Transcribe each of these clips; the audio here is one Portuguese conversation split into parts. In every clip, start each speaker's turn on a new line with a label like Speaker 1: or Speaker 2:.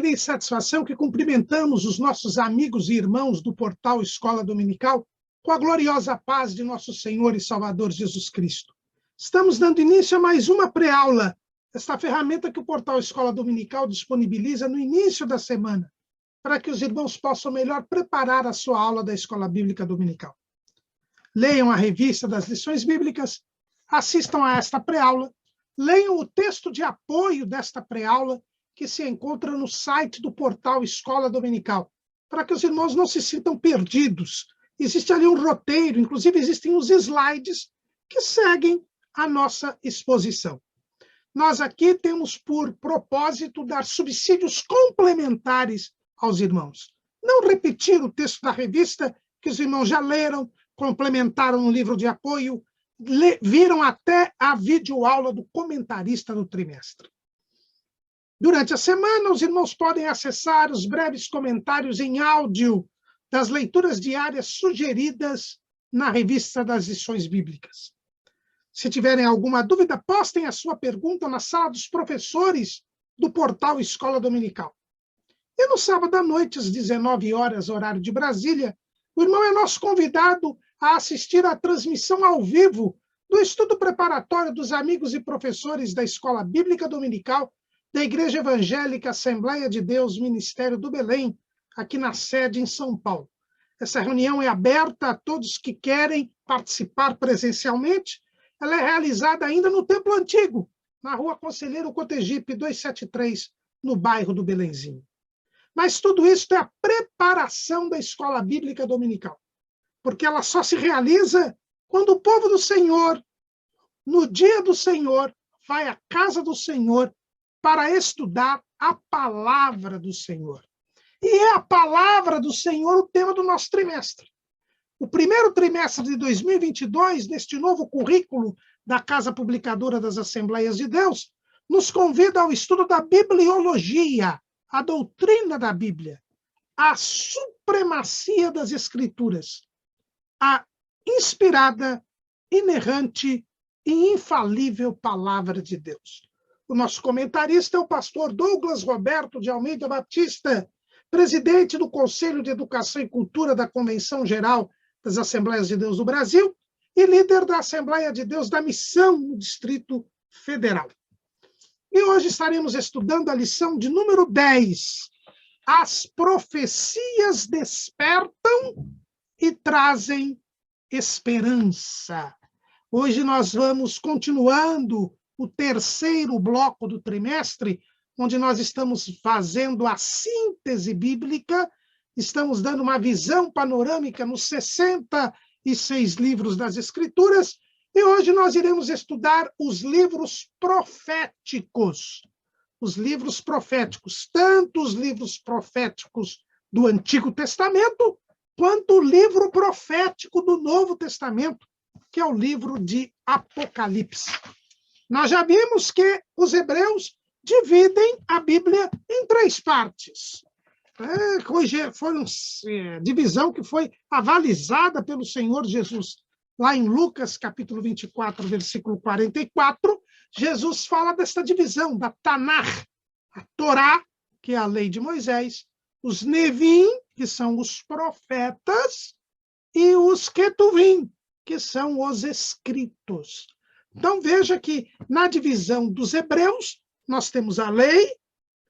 Speaker 1: alegria e satisfação que cumprimentamos os nossos amigos e irmãos do portal Escola Dominical com a gloriosa paz de nosso Senhor e Salvador Jesus Cristo. Estamos dando início a mais uma pré-aula, esta ferramenta que o portal Escola Dominical disponibiliza no início da semana, para que os irmãos possam melhor preparar a sua aula da Escola Bíblica Dominical. Leiam a revista das lições bíblicas, assistam a esta pré-aula, leiam o texto de apoio desta pré-aula, que se encontra no site do portal Escola Dominical, para que os irmãos não se sintam perdidos. Existe ali um roteiro, inclusive existem os slides que seguem a nossa exposição. Nós aqui temos por propósito dar subsídios complementares aos irmãos. Não repetir o texto da revista, que os irmãos já leram, complementaram no livro de apoio, viram até a videoaula do comentarista do trimestre. Durante a semana, os irmãos podem acessar os breves comentários em áudio das leituras diárias sugeridas na revista das lições bíblicas. Se tiverem alguma dúvida, postem a sua pergunta na sala dos professores do portal Escola Dominical. E no sábado à noite, às 19 horas, horário de Brasília, o irmão é nosso convidado a assistir à transmissão ao vivo do estudo preparatório dos amigos e professores da Escola Bíblica Dominical da Igreja Evangélica Assembleia de Deus, Ministério do Belém, aqui na sede em São Paulo. Essa reunião é aberta a todos que querem participar presencialmente. Ela é realizada ainda no Templo Antigo, na Rua Conselheiro Cotegipe 273, no bairro do Belenzinho. Mas tudo isso é a preparação da Escola Bíblica Dominical, porque ela só se realiza quando o povo do Senhor, no dia do Senhor, vai à casa do Senhor para estudar a palavra do Senhor. E é a palavra do Senhor o tema do nosso trimestre. O primeiro trimestre de 2022, neste novo currículo da Casa Publicadora das Assembleias de Deus, nos convida ao estudo da bibliologia, a doutrina da Bíblia, a supremacia das Escrituras, a inspirada, inerrante e infalível palavra de Deus. O nosso comentarista é o pastor Douglas Roberto de Almeida Batista, presidente do Conselho de Educação e Cultura da Convenção Geral das Assembleias de Deus do Brasil e líder da Assembleia de Deus da Missão no Distrito Federal. E hoje estaremos estudando a lição de número 10. As profecias despertam e trazem esperança. Hoje nós vamos continuando o terceiro bloco do trimestre, onde nós estamos fazendo a síntese bíblica, estamos dando uma visão panorâmica nos 66 livros das Escrituras, e hoje nós iremos estudar os livros proféticos. Os livros proféticos, tanto os livros proféticos do Antigo Testamento, quanto o livro profético do Novo Testamento, que é o livro de Apocalipse. Nós já vimos que os hebreus dividem a Bíblia em 3 partes. Foi uma divisão que foi avalizada pelo Senhor Jesus. Lá em Lucas, capítulo 24, versículo 44, Jesus fala desta divisão, da Tanakh, a Torá, que é a lei de Moisés, os Nevim, que são os profetas, e os Ketuvim, que são os escritos. Então, veja que na divisão dos hebreus, nós temos a lei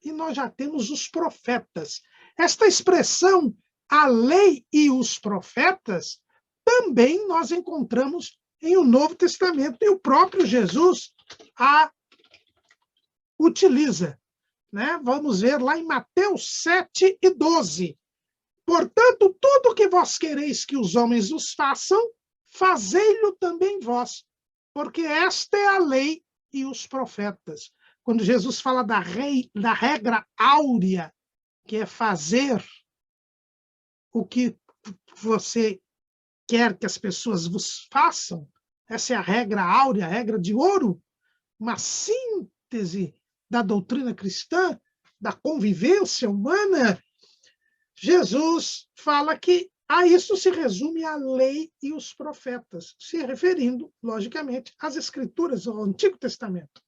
Speaker 1: e nós já temos os profetas. Esta expressão, a lei e os profetas, também nós encontramos em o Novo Testamento, e o próprio Jesus a utiliza. Né? Vamos ver lá em Mateus 7 e 12. Portanto, tudo o que vós quereis que os homens os façam, fazei-lo também vós, porque esta é a lei e os profetas. Quando Jesus fala da regra áurea, que é fazer o que você quer que as pessoas vos façam, essa é a regra áurea, a regra de ouro, uma síntese da doutrina cristã, da convivência humana. Jesus fala que a isso se resume a lei e os profetas, se referindo, logicamente, às Escrituras, ao Antigo Testamento.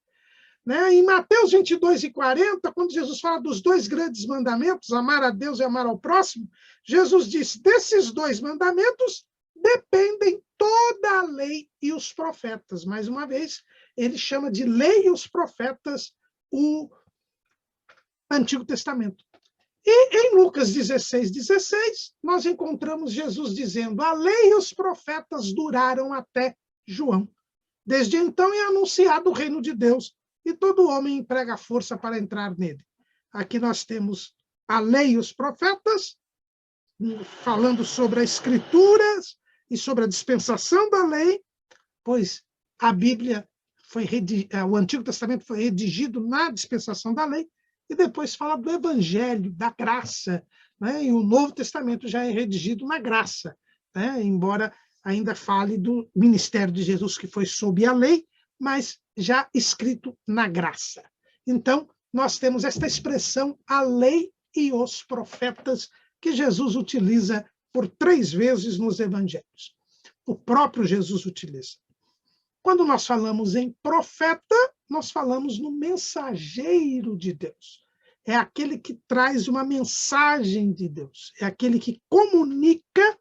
Speaker 1: né? Em Mateus 22:40, quando Jesus fala dos dois grandes mandamentos, amar a Deus e amar ao próximo, Jesus disse, desses dois mandamentos dependem toda a lei e os profetas. Mais uma vez, ele chama de lei e os profetas o Antigo Testamento. E em Lucas 16:16, nós encontramos Jesus dizendo, a lei e os profetas duraram até João. Desde então é anunciado o reino de Deus, e todo homem emprega força para entrar nele. Aqui nós temos a lei e os profetas, falando sobre as escrituras e sobre a dispensação da lei, pois a Bíblia o Antigo Testamento foi redigido na dispensação da lei, e depois fala do Evangelho, da graça, né? E o Novo Testamento já é redigido na graça, né? Embora ainda fale do ministério de Jesus, que foi sob a lei, mas já escrito na graça. Então, nós temos esta expressão, a lei e os profetas, que Jesus utiliza por 3 vezes nos evangelhos. O próprio Jesus utiliza. Quando nós falamos em profeta, nós falamos no mensageiro de Deus. É aquele que traz uma mensagem de Deus. É aquele que comunica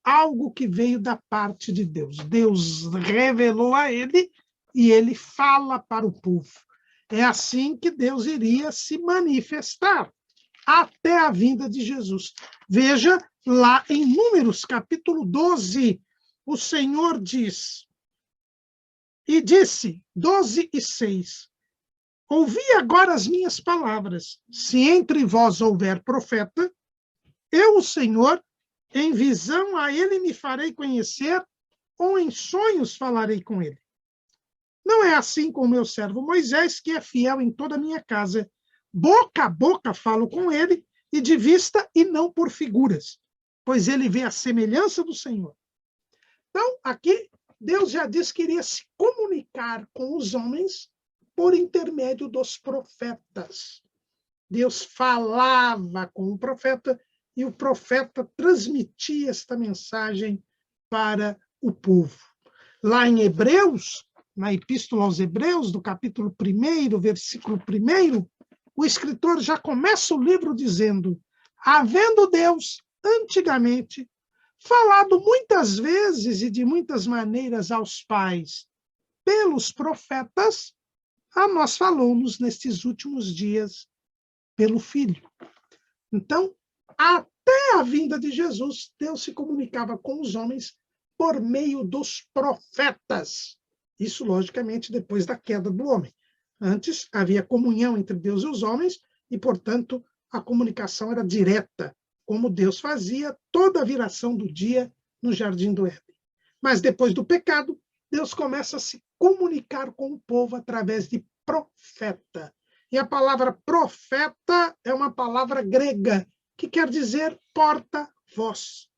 Speaker 1: algo que veio da parte de Deus. Deus revelou a ele e ele fala para o povo. É assim que Deus iria se manifestar até a vinda de Jesus. Veja lá em Números, capítulo 12, o Senhor diz, e disse, 12:6, ouvi agora as minhas palavras, se entre vós houver profeta, eu, o Senhor, em visão a ele me farei conhecer, ou em sonhos falarei com ele. Não é assim com o meu servo Moisés, que é fiel em toda a minha casa. Boca a boca falo com ele, e de vista e não por figuras, pois ele vê a semelhança do Senhor. Então, aqui, Deus já disse que iria se comunicar com os homens por intermédio dos profetas. Deus falava com o profeta, e o profeta transmitia esta mensagem para o povo. Lá em Hebreus, na Epístola aos Hebreus, do capítulo 1, versículo 1, o escritor já começa o livro dizendo, havendo Deus, antigamente, falado muitas vezes e de muitas maneiras aos pais pelos profetas, a nós falou-nos nestes últimos dias pelo Filho. Então, até a vinda de Jesus, Deus se comunicava com os homens por meio dos profetas. Isso, logicamente, depois da queda do homem. Antes, havia comunhão entre Deus e os homens, e, portanto, a comunicação era direta, como Deus fazia toda a viração do dia no Jardim do Éden. Mas, depois do pecado, Deus começa a se comunicar com o povo através de profeta. E a palavra profeta é uma palavra grega, que quer dizer porta-voz,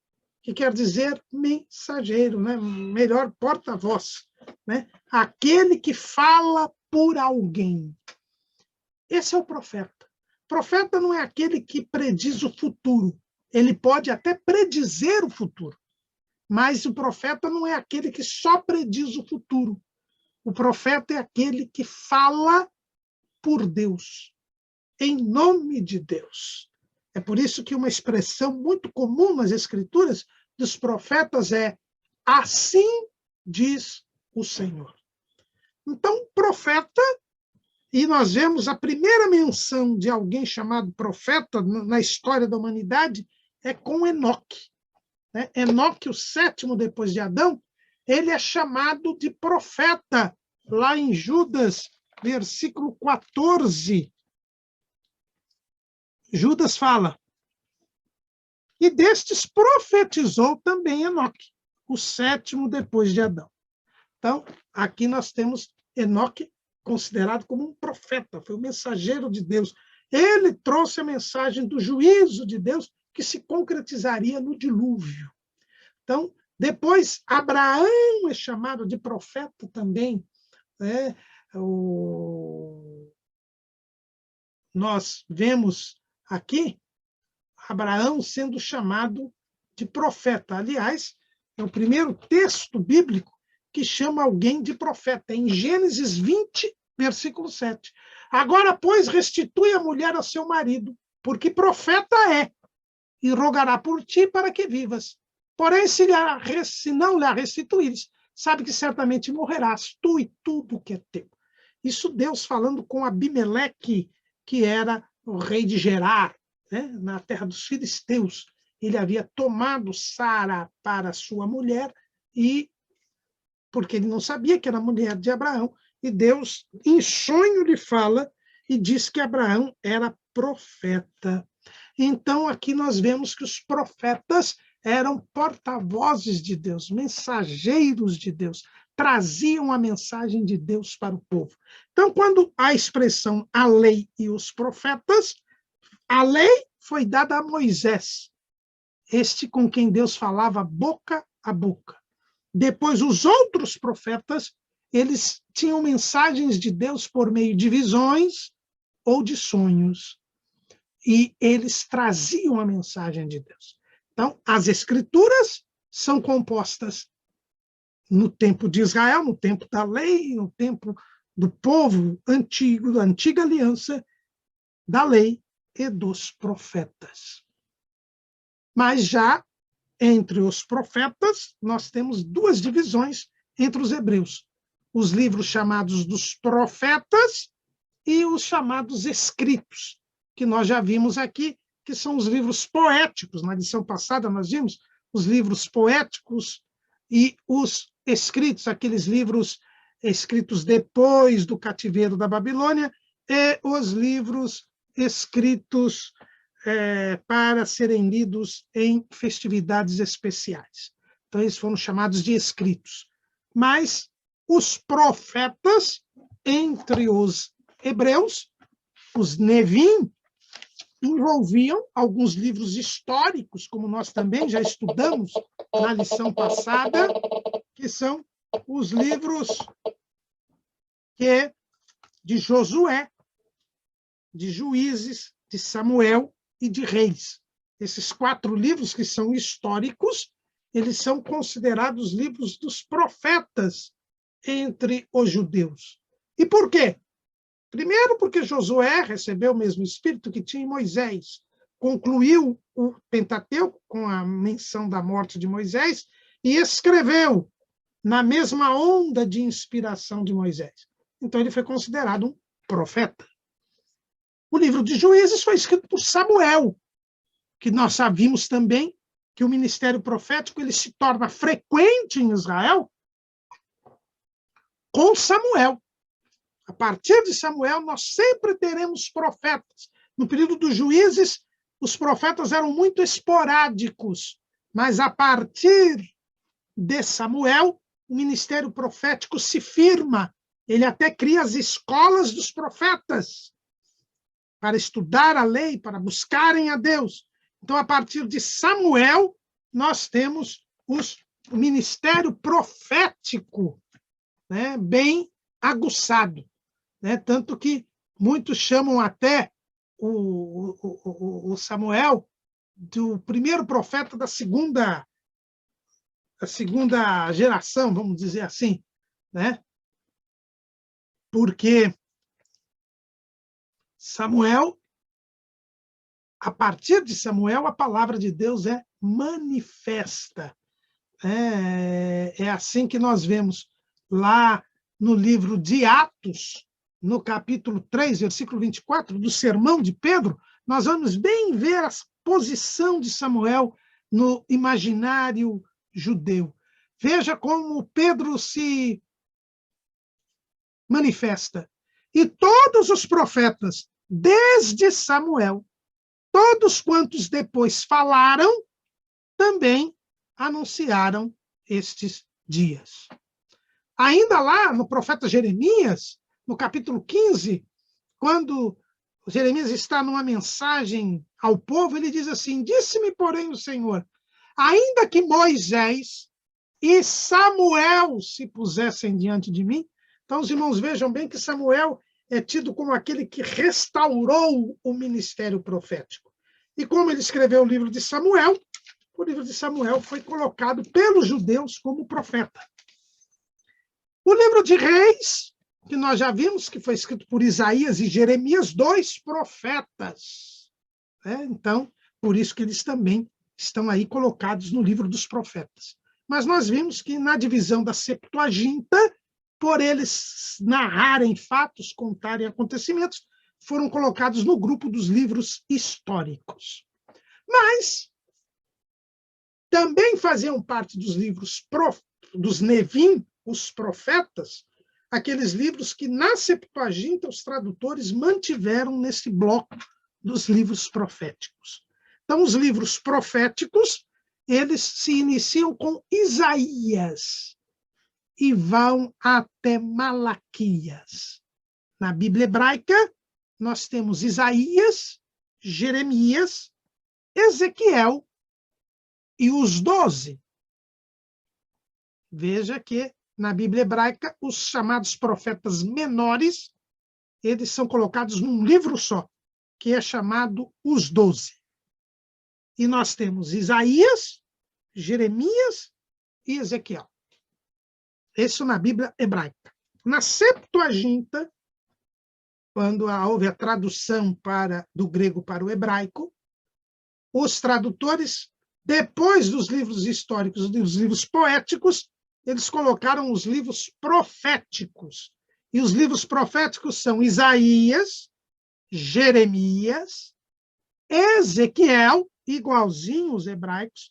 Speaker 1: que quer dizer mensageiro, né? Melhor, porta-voz, né? Aquele que fala por alguém. Esse é o profeta. Profeta não é aquele que prediz o futuro. Ele pode até predizer o futuro, mas o profeta não é aquele que só prediz o futuro. O profeta é aquele que fala por Deus, em nome de Deus. É por isso que uma expressão muito comum nas Escrituras dos profetas é assim diz o Senhor. Então, profeta, e nós vemos a primeira menção de alguém chamado profeta na história da humanidade é com Enoque. Enoque, o 7º depois de Adão, ele é chamado de profeta, lá em Judas, versículo 14. Judas fala, e destes profetizou também Enoque, o 7º depois de Adão. Então, aqui nós temos Enoque considerado como um profeta, foi o mensageiro de Deus. Ele trouxe a mensagem do juízo de Deus que se concretizaria no dilúvio. Então, depois, Abraão é chamado de profeta também. Né? Nós vemos aqui Abraão sendo chamado de profeta. Aliás, é o primeiro texto bíblico que chama alguém de profeta. Em Gênesis 20, Versículo 7. Agora, pois, restitui a mulher ao seu marido, porque profeta é, e rogará por ti para que vivas. Porém, se não lhe restituires, sabe que certamente morrerás, tu e tudo que é teu. Isso Deus falando com Abimeleque, que era o rei de Gerar, né, na terra dos filisteus. Ele havia tomado Sara para sua mulher, e porque ele não sabia que era mulher de Abraão, e Deus, em sonho, lhe fala e diz que Abraão era profeta. Então, aqui nós vemos que os profetas eram porta-vozes de Deus, mensageiros de Deus, traziam a mensagem de Deus para o povo. Então, quando a expressão a lei e os profetas, a lei foi dada a Moisés, este com quem Deus falava boca a boca. Depois, os outros profetas, eles tinham mensagens de Deus por meio de visões ou de sonhos. E eles traziam a mensagem de Deus. Então, as escrituras são compostas no tempo de Israel, no tempo da lei, no tempo do povo antigo, da antiga aliança, da lei e dos profetas. Mas já entre os profetas, nós temos duas divisões entre os hebreus. Os livros chamados dos profetas e os chamados escritos, que nós já vimos aqui, que são os livros poéticos. Na lição passada, nós vimos os livros poéticos e os escritos, aqueles livros escritos depois do cativeiro da Babilônia, e os livros escritos para serem lidos em festividades especiais. Então, eles foram chamados de escritos. Mas os profetas, entre os hebreus, os Nevim, envolviam alguns livros históricos, como nós também já estudamos na lição passada, que são os livros de Josué, de Juízes, de Samuel e de Reis. Esses 4 livros que são históricos, eles são considerados livros dos profetas entre os judeus. E por quê? Primeiro, porque Josué recebeu o mesmo espírito que tinha em Moisés, concluiu o Pentateuco com a menção da morte de Moisés e escreveu na mesma onda de inspiração de Moisés. Então, ele foi considerado um profeta. O livro de Juízes foi escrito por Samuel, que nós sabemos também que o ministério profético ele se torna frequente em Israel com Samuel. A partir de Samuel, nós sempre teremos profetas. No período dos Juízes, os profetas eram muito esporádicos, mas a partir de Samuel, o ministério profético se firma. Ele até cria as escolas dos profetas para estudar a lei, para buscarem a Deus. Então, a partir de Samuel, nós temos o ministério profético, né, bem aguçado. Né? Tanto que muitos chamam até o Samuel do primeiro profeta da segunda geração, vamos dizer assim, né? Porque Samuel, a partir de Samuel, a palavra de Deus é manifesta. É assim que nós vemos lá no livro de Atos, no capítulo 3, versículo 24, do sermão de Pedro, nós vamos bem ver a posição de Samuel no imaginário judeu. Veja como Pedro se manifesta. E todos os profetas, desde Samuel, todos quantos depois falaram, também anunciaram estes dias. Ainda lá no profeta Jeremias, no capítulo 15, quando Jeremias está numa mensagem ao povo, ele diz assim: disse-me, porém, o Senhor, ainda que Moisés e Samuel se pusessem diante de mim. Então, os irmãos vejam bem que Samuel é tido como aquele que restaurou o ministério profético. E como ele escreveu o livro de Samuel, o livro de Samuel foi colocado pelos judeus como profeta. O livro de Reis que nós já vimos que foi escrito por Isaías e Jeremias, 2 profetas. Então, por isso que eles também estão aí colocados no livro dos profetas. Mas nós vimos que na divisão da Septuaginta, por eles narrarem fatos, contarem acontecimentos, foram colocados no grupo dos livros históricos. Mas também faziam parte dos livros dos Nevim, os profetas, aqueles livros que na Septuaginta os tradutores mantiveram nesse bloco dos livros proféticos. Então, os livros proféticos, eles se iniciam com Isaías e vão até Malaquias. Na Bíblia hebraica, nós temos Isaías, Jeremias, Ezequiel e os 12. Veja que na Bíblia hebraica, os chamados profetas menores, eles são colocados num livro só, que é chamado os 12. E nós temos Isaías, Jeremias e Ezequiel. Isso na Bíblia hebraica. Na Septuaginta, quando houve a tradução do grego para o hebraico, os tradutores, depois dos livros históricos e dos livros poéticos, eles colocaram os livros proféticos. E os livros proféticos são Isaías, Jeremias, Ezequiel, igualzinho os hebraicos,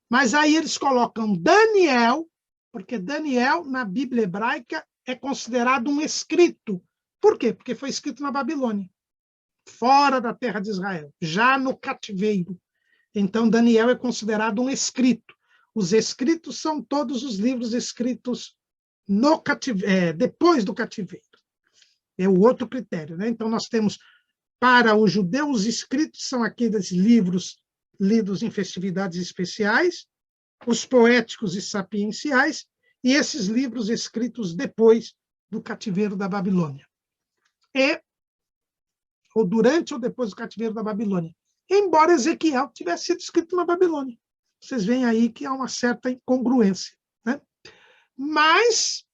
Speaker 1: mas aí eles colocam Daniel, porque Daniel, na Bíblia hebraica, é considerado um escrito. Por quê? Porque foi escrito na Babilônia, fora da terra de Israel, já no cativeiro. Então, Daniel é considerado um escrito. Os escritos são todos os livros escritos no depois do cativeiro. É o outro critério, né? Então, nós temos, para o judeu, os escritos são aqueles livros lidos em festividades especiais, os poéticos e sapienciais, e esses livros escritos depois do cativeiro da Babilônia. Ou durante ou depois do cativeiro da Babilônia. Embora Ezequiel tivesse sido escrito na Babilônia. Vocês veem aí que há uma certa incongruência, né? Mas,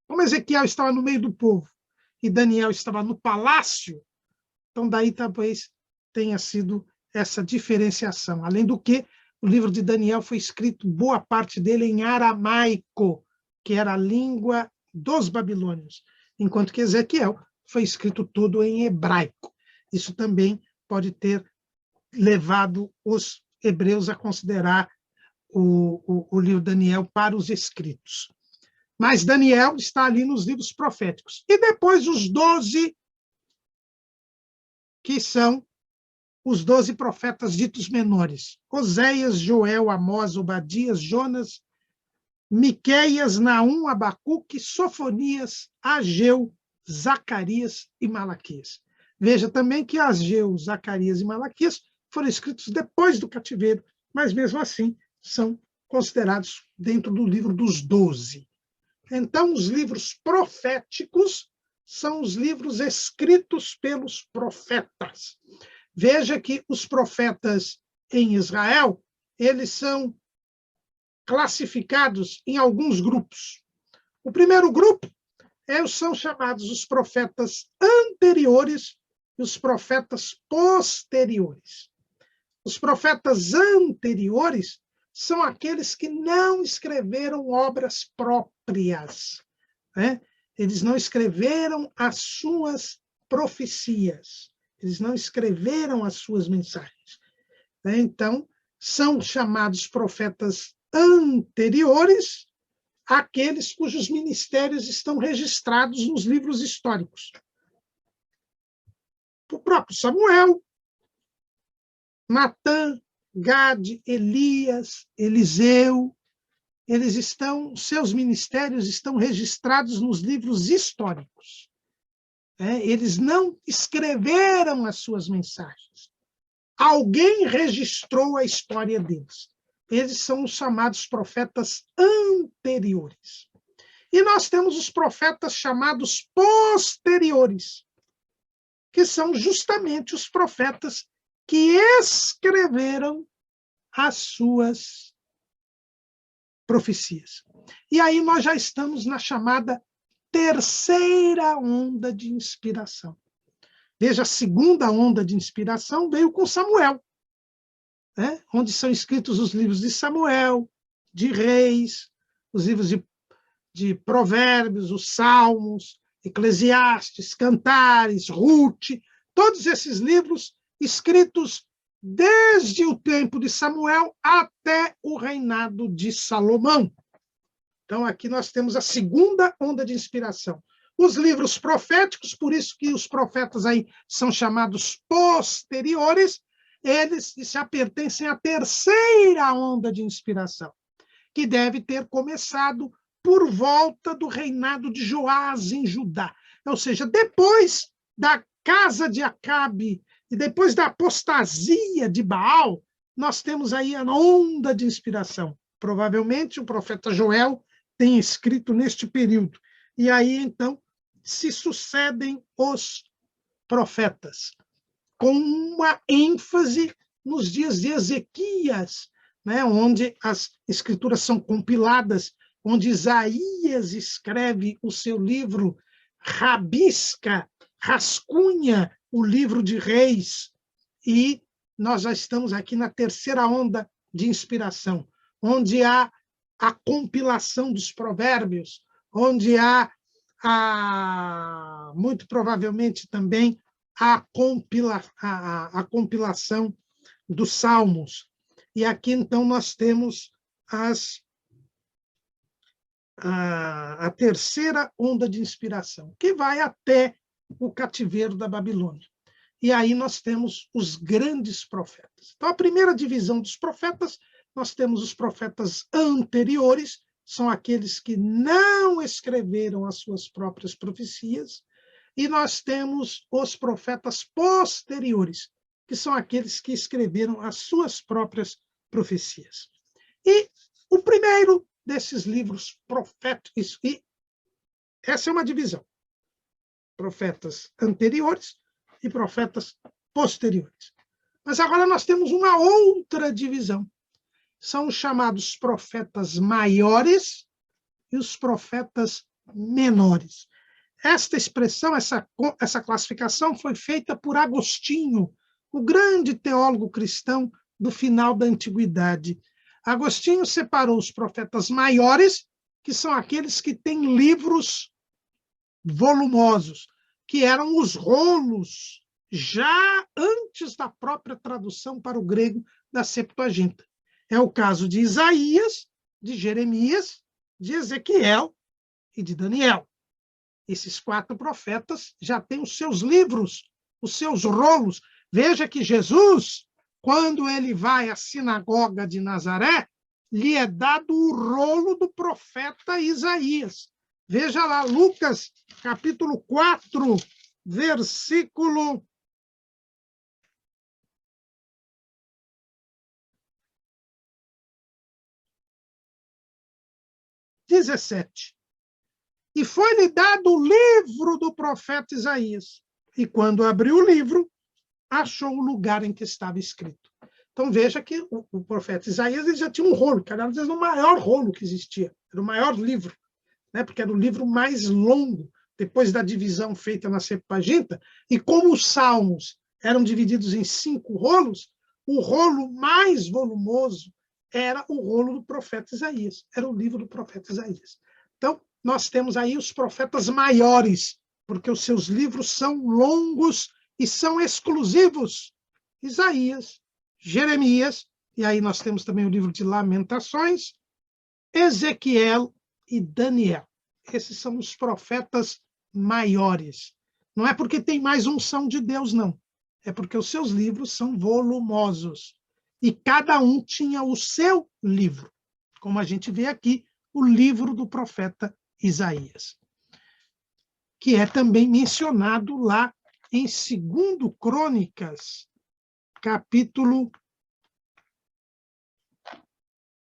Speaker 1: como Ezequiel estava no meio do povo e Daniel estava no palácio, então daí talvez tenha sido essa diferenciação. Além do que, o livro de Daniel foi escrito, boa parte dele, em aramaico, que era a língua dos babilônios, enquanto que Ezequiel foi escrito todo em hebraico. Isso também pode ter levado os hebreus a considerar o livro de Daniel para os escritos. Mas Daniel está ali nos livros proféticos. E depois os 12, que são os 12 profetas ditos menores. Oséias, Joel, Amós, Obadias, Jonas, Miqueias, Naum, Abacuque, Sofonias, Ageu, Zacarias e Malaquias. Veja também que Ageu, Zacarias e Malaquias foram escritos depois do cativeiro, mas mesmo assim são considerados dentro do livro dos 12. Então, os livros proféticos são os livros escritos pelos profetas. Veja que os profetas em Israel, eles são classificados em alguns grupos. O primeiro grupo são chamados os profetas anteriores e os profetas posteriores. Os profetas anteriores são aqueles que não escreveram obras próprias, né? Eles não escreveram as suas profecias, eles não escreveram as suas mensagens, né? Então, são chamados profetas anteriores àqueles cujos ministérios estão registrados nos livros históricos. O próprio Samuel, Natã, Gade, Elias, Eliseu, seus ministérios estão registrados nos livros históricos. Eles não escreveram as suas mensagens. Alguém registrou a história deles. Eles são os chamados profetas anteriores. E nós temos os profetas chamados posteriores, que são justamente os profetas que escreveram as suas profecias. E aí nós já estamos na chamada terceira onda de inspiração. Veja, a segunda onda de inspiração veio com Samuel, né? Onde são escritos os livros de Samuel, de Reis, os livros de Provérbios, os Salmos, Eclesiastes, Cantares, Ruth, todos esses livros escritos desde o tempo de Samuel até o reinado de Salomão. Então, aqui nós temos a segunda onda de inspiração. Os livros proféticos, por isso que os profetas aí são chamados posteriores, eles já pertencem à terceira onda de inspiração, que deve ter começado por volta do reinado de Joás em Judá. Ou seja, depois da casa de Acabe e depois da apostasia de Baal, nós temos aí a onda de inspiração. Provavelmente o profeta Joel tem escrito neste período. E aí, então, se sucedem os profetas, com uma ênfase nos dias de Ezequias, né, onde as escrituras são compiladas, onde Isaías escreve o seu livro, rabisca, rascunha o livro de Reis, e nós já estamos aqui na terceira onda de inspiração, onde há a compilação dos provérbios, onde há, muito provavelmente também, a compilação dos salmos. E aqui, então, nós temos a terceira onda de inspiração, que vai até o cativeiro da Babilônia. E aí nós temos os grandes profetas. Então, a primeira divisão dos profetas, nós temos os profetas anteriores, são aqueles que não escreveram as suas próprias profecias, e nós temos os profetas posteriores, que são aqueles que escreveram as suas próprias profecias. E o primeiro desses livros proféticos, e essa é uma divisão, profetas anteriores e profetas posteriores. Mas agora nós temos uma outra divisão. São os chamados profetas maiores e os profetas menores. Esta expressão, essa classificação foi feita por Agostinho, o grande teólogo cristão do final da Antiguidade. Agostinho separou os profetas maiores, que são aqueles que têm livros volumosos, que eram os rolos, já antes da própria tradução para o grego da Septuaginta. É o caso de Isaías, de Jeremias, de Ezequiel e de Daniel. Esses 4 profetas já têm os seus livros, os seus rolos. Veja que Jesus, quando ele vai à sinagoga de Nazaré, lhe é dado o rolo do profeta Isaías. Veja lá, Lucas, capítulo 4, versículo 17. E foi-lhe dado o livro do profeta Isaías. E quando abriu o livro, achou o lugar em que estava escrito. Então veja que o profeta Isaías ele já tinha um rolo, que era o maior rolo que existia, era o maior livro, né? Porque era o livro mais longo, depois da divisão feita na Septuaginta, e como os salmos eram divididos em 5 rolos, o rolo mais volumoso era o rolo do profeta Isaías, era o livro do profeta Isaías. Então, nós temos aí os profetas maiores, porque os seus livros são longos e são exclusivos. Isaías, Jeremias, e aí nós temos também o livro de Lamentações, Ezequiel e Daniel. Esses são os profetas maiores. Não é porque tem mais unção de Deus, não. É porque os seus livros são volumosos. E cada um tinha o seu livro. Como a gente vê aqui, o livro do profeta Isaías, que é também mencionado lá em 2 Crônicas, capítulo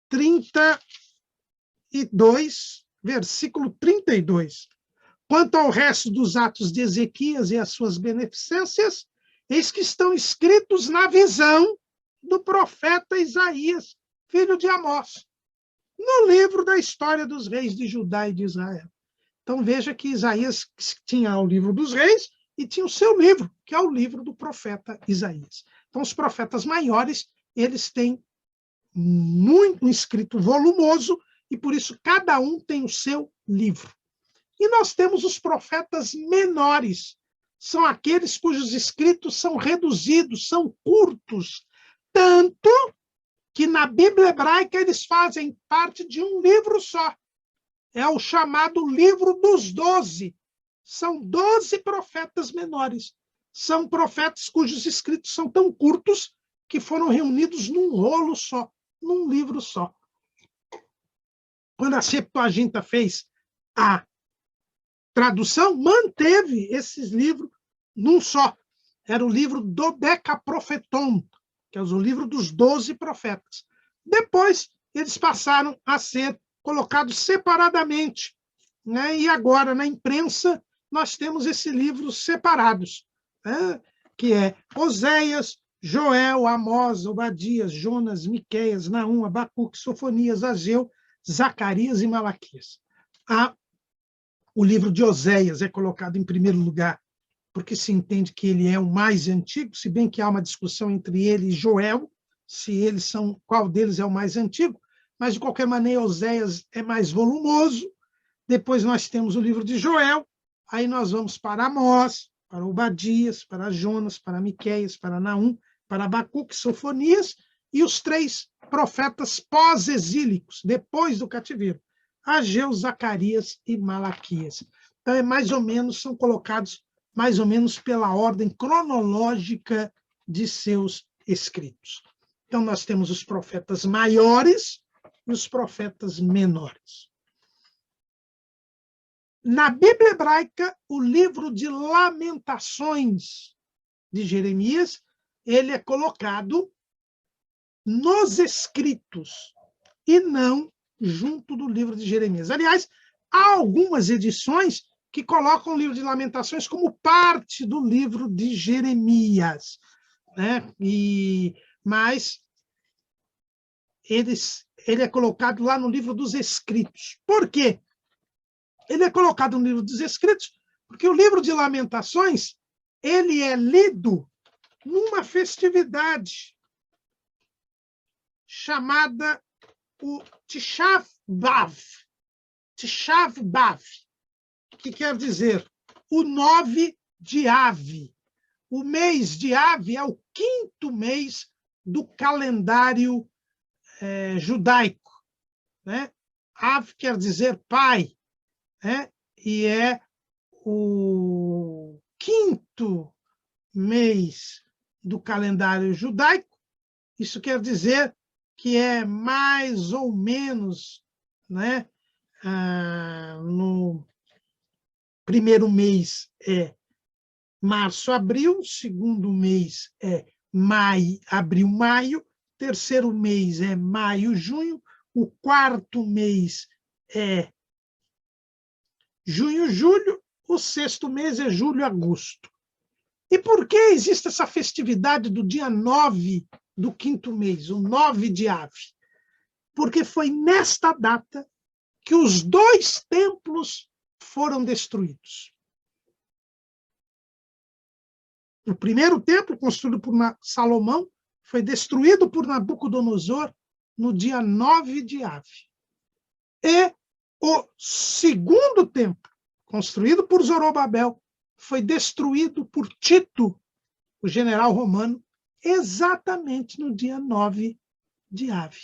Speaker 1: 32, versículo 32. Quanto ao resto dos atos de Ezequias e as suas beneficências, eis que estão escritos na visão do profeta Isaías, filho de Amós, no livro da história dos reis de Judá e de Israel. Então, veja que Isaías tinha o livro dos reis e tinha o seu livro, que é o livro do profeta Isaías. Então, os profetas maiores, eles têm um escrito volumoso, e por isso cada um tem o seu livro. E nós temos os profetas menores, são aqueles cujos escritos são reduzidos, são curtos, tanto que na Bíblia hebraica eles fazem parte de um livro só. É o chamado livro dos 12. São 12 profetas menores. São profetas cujos escritos são tão curtos que foram reunidos num rolo só, num livro só. Quando a Septuaginta fez a tradução, manteve esses livros num só. Era o livro do Decaprofeton, que é o livro dos 12 profetas. Depois, eles passaram a ser colocados separadamente, né? E agora, na imprensa, nós temos esses livros separados, né? Que é Oséias, Joel, Amós, Obadias, Jonas, Miqueias, Naum, Abacuque, Sofonias, Ageu, Zacarias e Malaquias. O livro de Oséias é colocado em primeiro lugar, porque se entende que ele é o mais antigo, se bem que há uma discussão entre ele e Joel, se eles são, qual deles é o mais antigo, mas, de qualquer maneira, Oséias é mais volumoso. Depois nós temos o livro de Joel, aí nós vamos para Amós, para Obadias, para Jonas, para Miqueias, para Naum, para Abacuque, Sofonias, e os 3 profetas pós-exílicos, depois do cativeiro, Ageu, Zacarias e Malaquias. Então, mais ou menos, são colocados mais ou menos pela ordem cronológica de seus escritos. Então, nós temos os profetas maiores e os profetas menores. Na Bíblia hebraica, o livro de Lamentações de Jeremias, ele é colocado nos escritos e não junto do livro de Jeremias. Aliás, há algumas edições que colocam o livro de Lamentações como parte do livro de Jeremias, né? Mas ele é colocado lá no livro dos escritos. Por quê? Ele é colocado no livro dos escritos porque o livro de Lamentações ele é lido numa festividade chamada o Tishav B'Av. Tishav B'Av, que quer dizer o 9 de Ave. O mês de Ave é o 5º mês do calendário judaico, né? Av quer dizer pai, né? E é o 5º mês do calendário judaico. Isso quer dizer que é mais ou menos, né? No primeiro mês é março, abril, segundo mês é maio, abril, maio, terceiro mês é maio, junho, o 4º mês é junho, julho, o 6º mês é julho, agosto. E por que existe essa festividade do dia 9 do 5º mês, o 9 de Ave? Porque foi nesta data que os 2 templos foram destruídos. O primeiro templo, construído por Salomão, foi destruído por Nabucodonosor no dia 9 de Ave. E o segundo templo, construído por Zorobabel, foi destruído por Tito, o general romano, exatamente no dia 9 de Ave.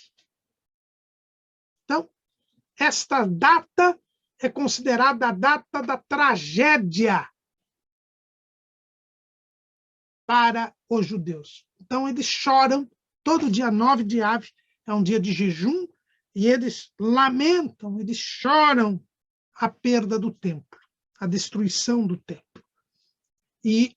Speaker 1: Então, esta data é considerada a data da tragédia para os judeus. Então, eles choram, todo dia 9 de Ave é um dia de jejum, e eles lamentam, eles choram a perda do templo, a destruição do templo. E,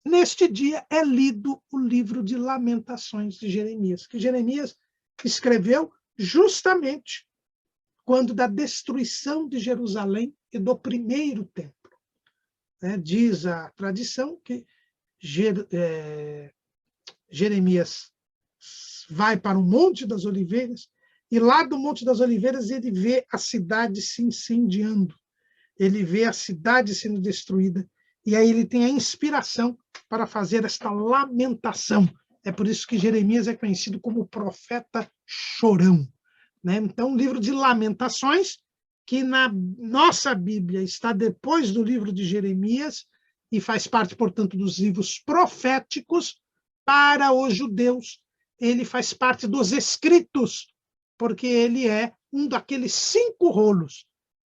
Speaker 1: neste dia, é lido o livro de Lamentações de Jeremias, que Jeremias escreveu justamente quando da destruição de Jerusalém e do primeiro templo. Diz a tradição que Jeremias vai para o Monte das Oliveiras E lá do Monte das Oliveiras ele vê a cidade se incendiando, ele vê a cidade sendo destruída, e aí ele tem a inspiração para fazer esta lamentação. É por isso que Jeremias é conhecido como o profeta chorão, né? Então, o livro de Lamentações, que na nossa Bíblia está depois do livro de Jeremias, e faz parte, portanto, dos livros proféticos, para os judeus, ele faz parte dos escritos, porque ele é um daqueles 5 rolos,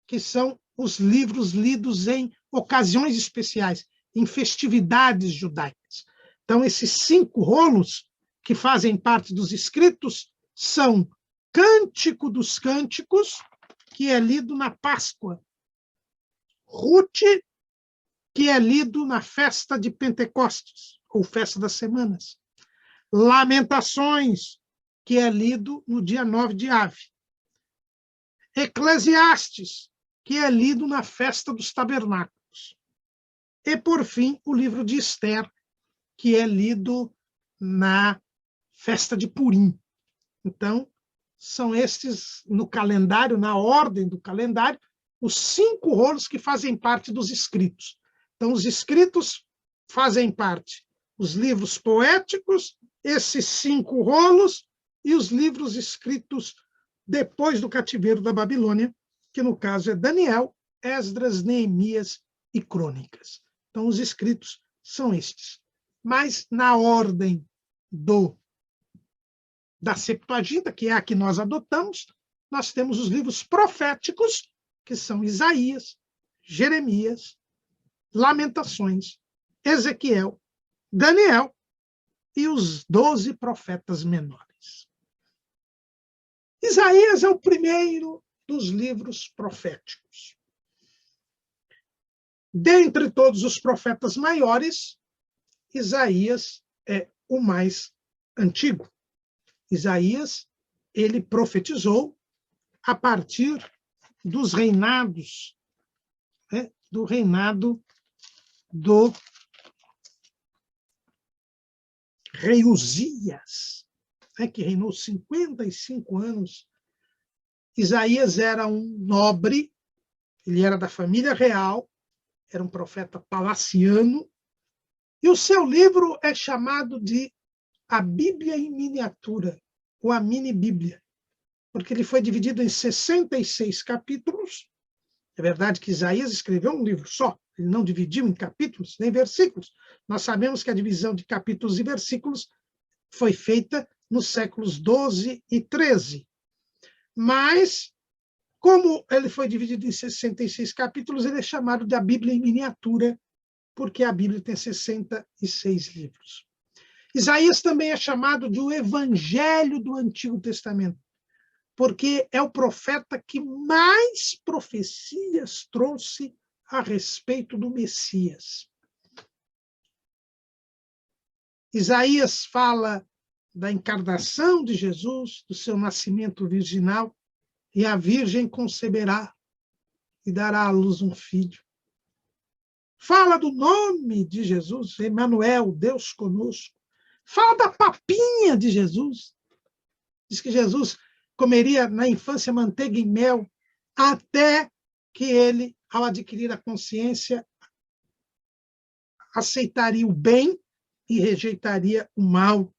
Speaker 1: que são os livros lidos em ocasiões especiais, em festividades judaicas. Então, esses 5 rolos, que fazem parte dos escritos, são Cântico dos Cânticos, que é lido na Páscoa, Ruth, que é lido na festa de Pentecostes, ou festa das semanas, Lamentações, que é lido no dia 9 de Ave, Eclesiastes, que é lido na festa dos tabernáculos, e, por fim, o livro de Esther, que é lido na festa de Purim. Então, são estes, no calendário, na ordem do calendário, os 5 rolos que fazem parte dos escritos. Então, os escritos fazem parte os livros poéticos, esses 5 rolos, e os livros escritos depois do cativeiro da Babilônia, que no caso é Daniel, Esdras, Neemias e Crônicas. Então, os escritos são estes. Mas, na ordem da Septuaginta, que é a que nós adotamos, nós temos os livros proféticos, que são Isaías, Jeremias, Lamentações, Ezequiel, Daniel e os 12 profetas menores. Isaías é o primeiro dos livros proféticos. Dentre todos os profetas maiores, Isaías é o mais antigo. Isaías, ele profetizou a partir dos reinados, né, do reinado do rei Uzias, né, que reinou 55 anos. Isaías era um nobre, ele era da família real, era um profeta palaciano, e o seu livro é chamado de a Bíblia em miniatura, ou a mini-bíblia, porque ele foi dividido em 66 capítulos. É verdade que Isaías escreveu um livro só, ele não dividiu em capítulos nem versículos. Nós sabemos que a divisão de capítulos e versículos foi feita nos séculos 12 e 13. Mas, como ele foi dividido em 66 capítulos, ele é chamado de a Bíblia em miniatura, porque a Bíblia tem 66 livros. Isaías também é chamado de o Evangelho do Antigo Testamento, porque é o profeta que mais profecias trouxe a respeito do Messias. Isaías fala da encarnação de Jesus, do seu nascimento virginal, e a Virgem conceberá e dará à luz um filho. Fala do nome de Jesus, Emanuel, Deus conosco. Fala da papinha de Jesus. Diz que Jesus comeria na infância manteiga e mel, até que ele, ao adquirir a consciência, aceitaria o bem e rejeitaria o mal.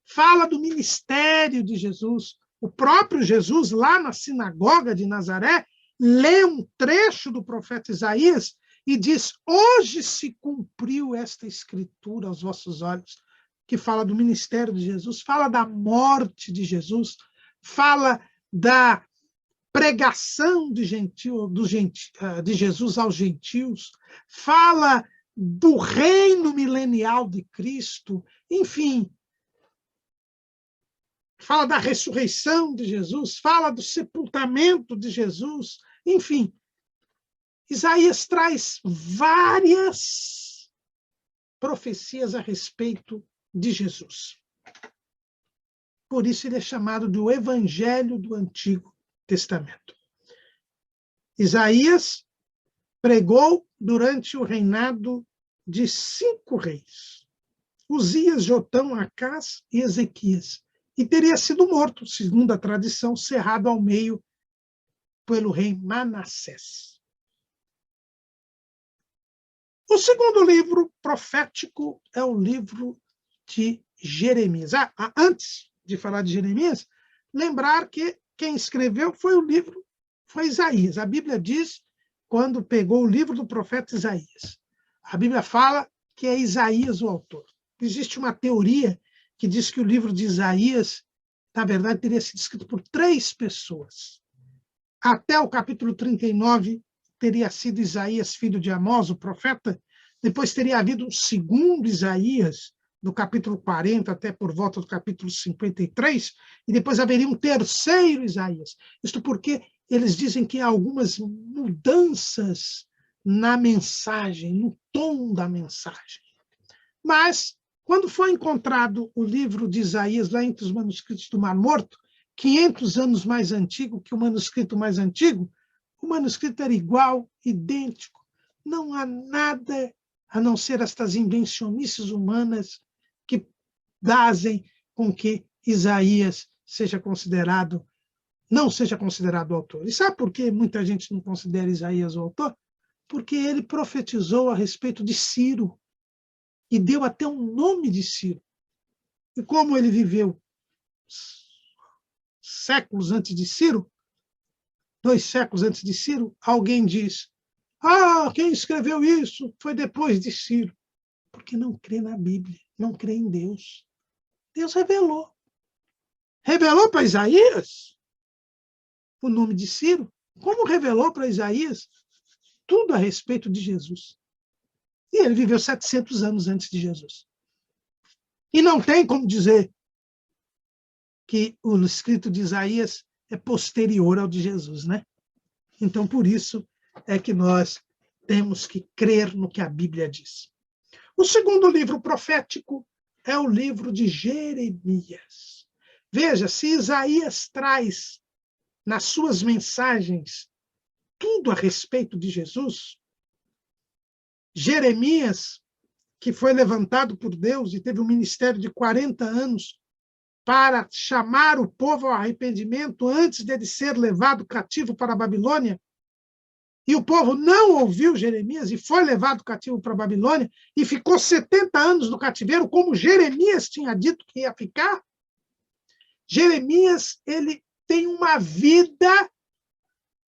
Speaker 1: Fala do ministério de Jesus. O próprio Jesus, lá na sinagoga de Nazaré, lê um trecho do profeta Isaías e diz: hoje se cumpriu esta escritura aos vossos olhos, que fala do ministério de Jesus, fala da morte de Jesus, fala da pregação de Jesus aos gentios, fala do reino milenial de Cristo, enfim, fala da ressurreição de Jesus, fala do sepultamento de Jesus, enfim. Isaías traz várias profecias a respeito de Jesus. Por isso ele é chamado de o Evangelho do Antigo Testamento. Isaías pregou durante o reinado de 5 reis: Uzias, Jotão, Acás e Ezequias. e teria sido morto, segundo a tradição, cerrado ao meio pelo rei Manassés. O segundo livro profético é o livro de Jeremias. Antes de falar de Jeremias, lembrar que quem escreveu foi Isaías. A Bíblia diz, quando pegou o livro do profeta Isaías, a Bíblia fala que é Isaías o autor. Existe uma teoria que diz que o livro de Isaías, na verdade, teria sido escrito por 3 pessoas. Até o capítulo 39, teria sido Isaías, filho de Amós, o profeta. Depois teria havido um segundo Isaías, do capítulo 40 até por volta do capítulo 53, e depois haveria um terceiro Isaías. Isto porque eles dizem que há algumas mudanças na mensagem, no tom da mensagem. Mas, quando foi encontrado o livro de Isaías lá entre os manuscritos do Mar Morto, 500 anos mais antigo que o manuscrito mais antigo, o manuscrito era igual, idêntico. Não há nada a não ser estas invencionices humanas que fazem com que Isaías não seja considerado o autor. E sabe por que muita gente não considera Isaías o autor? Porque ele profetizou a respeito de Ciro e deu até um nome de Ciro. E como ele viveu séculos antes de Ciro, 2 séculos antes de Ciro, alguém diz: quem escreveu isso foi depois de Ciro. Porque não crê na Bíblia, não crê em Deus. Deus revelou. Revelou para Isaías o nome de Ciro, como revelou para Isaías tudo a respeito de Jesus. E ele viveu 700 anos antes de Jesus. E não tem como dizer que o escrito de Isaías é posterior ao de Jesus, né? Então, por isso é que nós temos que crer no que a Bíblia diz. O segundo livro profético é o livro de Jeremias. Veja, se Isaías traz nas suas mensagens tudo a respeito de Jesus, Jeremias, que foi levantado por Deus e teve um ministério de 40 anos para chamar o povo ao arrependimento antes dele ser levado cativo para a Babilônia, e o povo não ouviu Jeremias e foi levado cativo para a Babilônia e ficou 70 anos no cativeiro, como Jeremias tinha dito que ia ficar. Jeremias, ele tem uma vida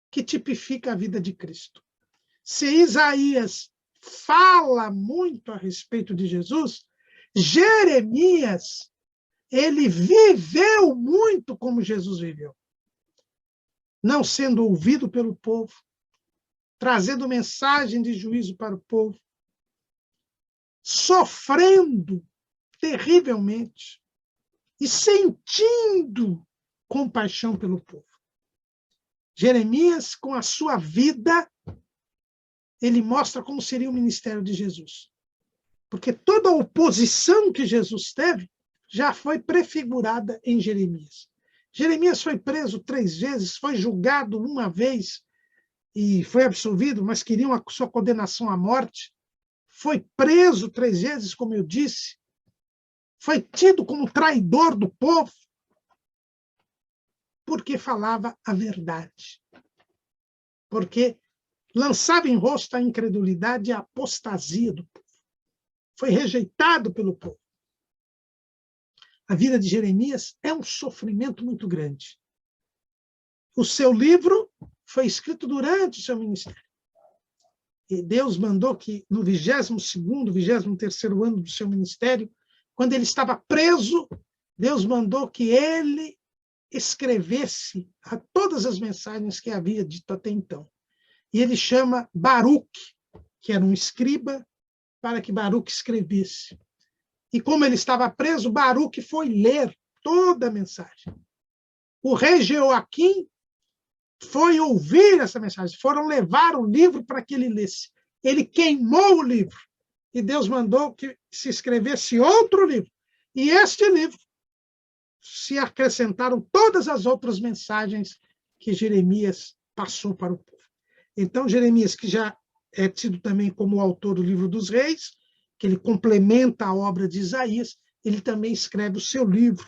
Speaker 1: que tipifica a vida de Cristo. Se Isaías fala muito a respeito de Jesus, Jeremias, ele viveu muito como Jesus viveu, não sendo ouvido pelo povo, trazendo mensagem de juízo para o povo, sofrendo terrivelmente e sentindo compaixão pelo povo. Jeremias, com a sua vida, ele mostra como seria o ministério de Jesus. Porque toda a oposição que Jesus teve já foi prefigurada em Jeremias. Jeremias foi preso 3 vezes, foi julgado uma vez e foi absolvido, mas queriam a sua condenação à morte. Foi preso 3 vezes, como eu disse. Foi tido como traidor do povo, porque falava a verdade. Porque lançava em rosto a incredulidade e a apostasia do povo. Foi rejeitado pelo povo. A vida de Jeremias é um sofrimento muito grande. O seu livro foi escrito durante o seu ministério. E Deus mandou que no 22º, 23º ano do seu ministério, quando ele estava preso, Deus mandou que ele escrevesse a todas as mensagens que havia dito até então. E ele chama Baruque, que era um escriba, para que Baruque escrevesse. E como ele estava preso, Baruque foi ler toda a mensagem. O rei Jeoaquim foi ouvir essa mensagem, foram levar o livro para que ele lesse. Ele queimou o livro, e Deus mandou que se escrevesse outro livro. E este livro se acrescentaram todas as outras mensagens que Jeremias passou para o povo. Então, Jeremias, que já é tido também como o autor do livro dos reis, que ele complementa a obra de Isaías, ele também escreve o seu livro,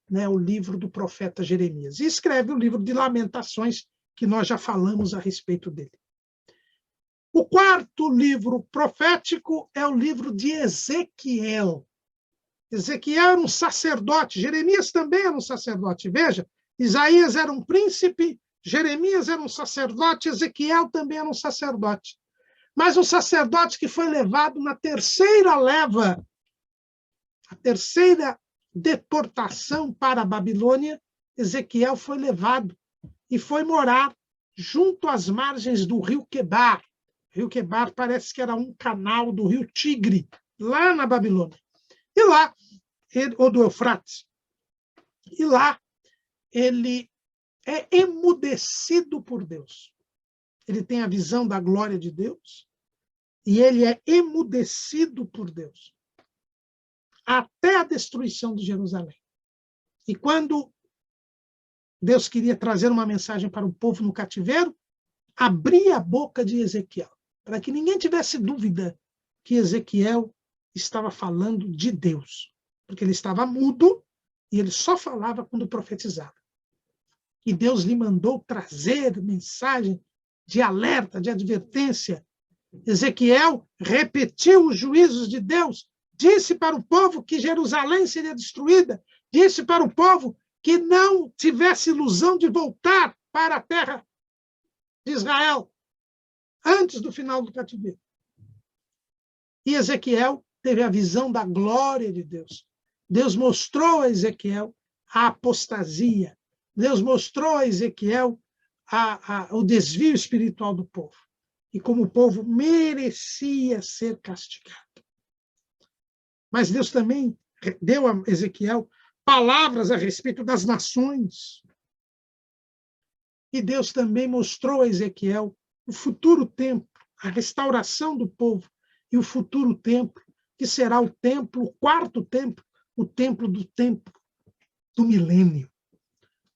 Speaker 1: né, o livro do profeta Jeremias. E escreve o livro de Lamentações, que nós já falamos a respeito dele. O quarto livro profético é o livro de Ezequiel. Ezequiel era um sacerdote, Jeremias também era um sacerdote. Veja, Isaías era um príncipe, Jeremias era um sacerdote, Ezequiel também era um sacerdote. Mas um sacerdote que foi levado na terceira leva, a terceira deportação para a Babilônia, Ezequiel foi levado e foi morar junto às margens do rio Quebar. O rio Quebar parece que era um canal do rio Tigre, lá na Babilônia. E lá, ou do Eufrates, e lá ele é emudecido por Deus. Ele tem a visão da glória de Deus e ele é emudecido por Deus até a destruição de Jerusalém. E quando Deus queria trazer uma mensagem para o povo no cativeiro, abria a boca de Ezequiel, para que ninguém tivesse dúvida que Ezequiel estava falando de Deus, porque ele estava mudo e ele só falava quando profetizava. E Deus lhe mandou trazer mensagem de alerta, de advertência. Ezequiel repetiu os juízos de Deus, disse para o povo que Jerusalém seria destruída, disse para o povo que não tivesse ilusão de voltar para a terra de Israel antes do final do cativeiro. E Ezequiel teve a visão da glória de Deus. Deus mostrou a Ezequiel a apostasia. Deus mostrou a Ezequiel o desvio espiritual do povo. E como o povo merecia ser castigado. Mas Deus também deu a Ezequiel palavras a respeito das nações. E Deus também mostrou a Ezequiel o futuro templo, a restauração do povo e o futuro templo, que será o templo, o quarto templo, o templo do milênio.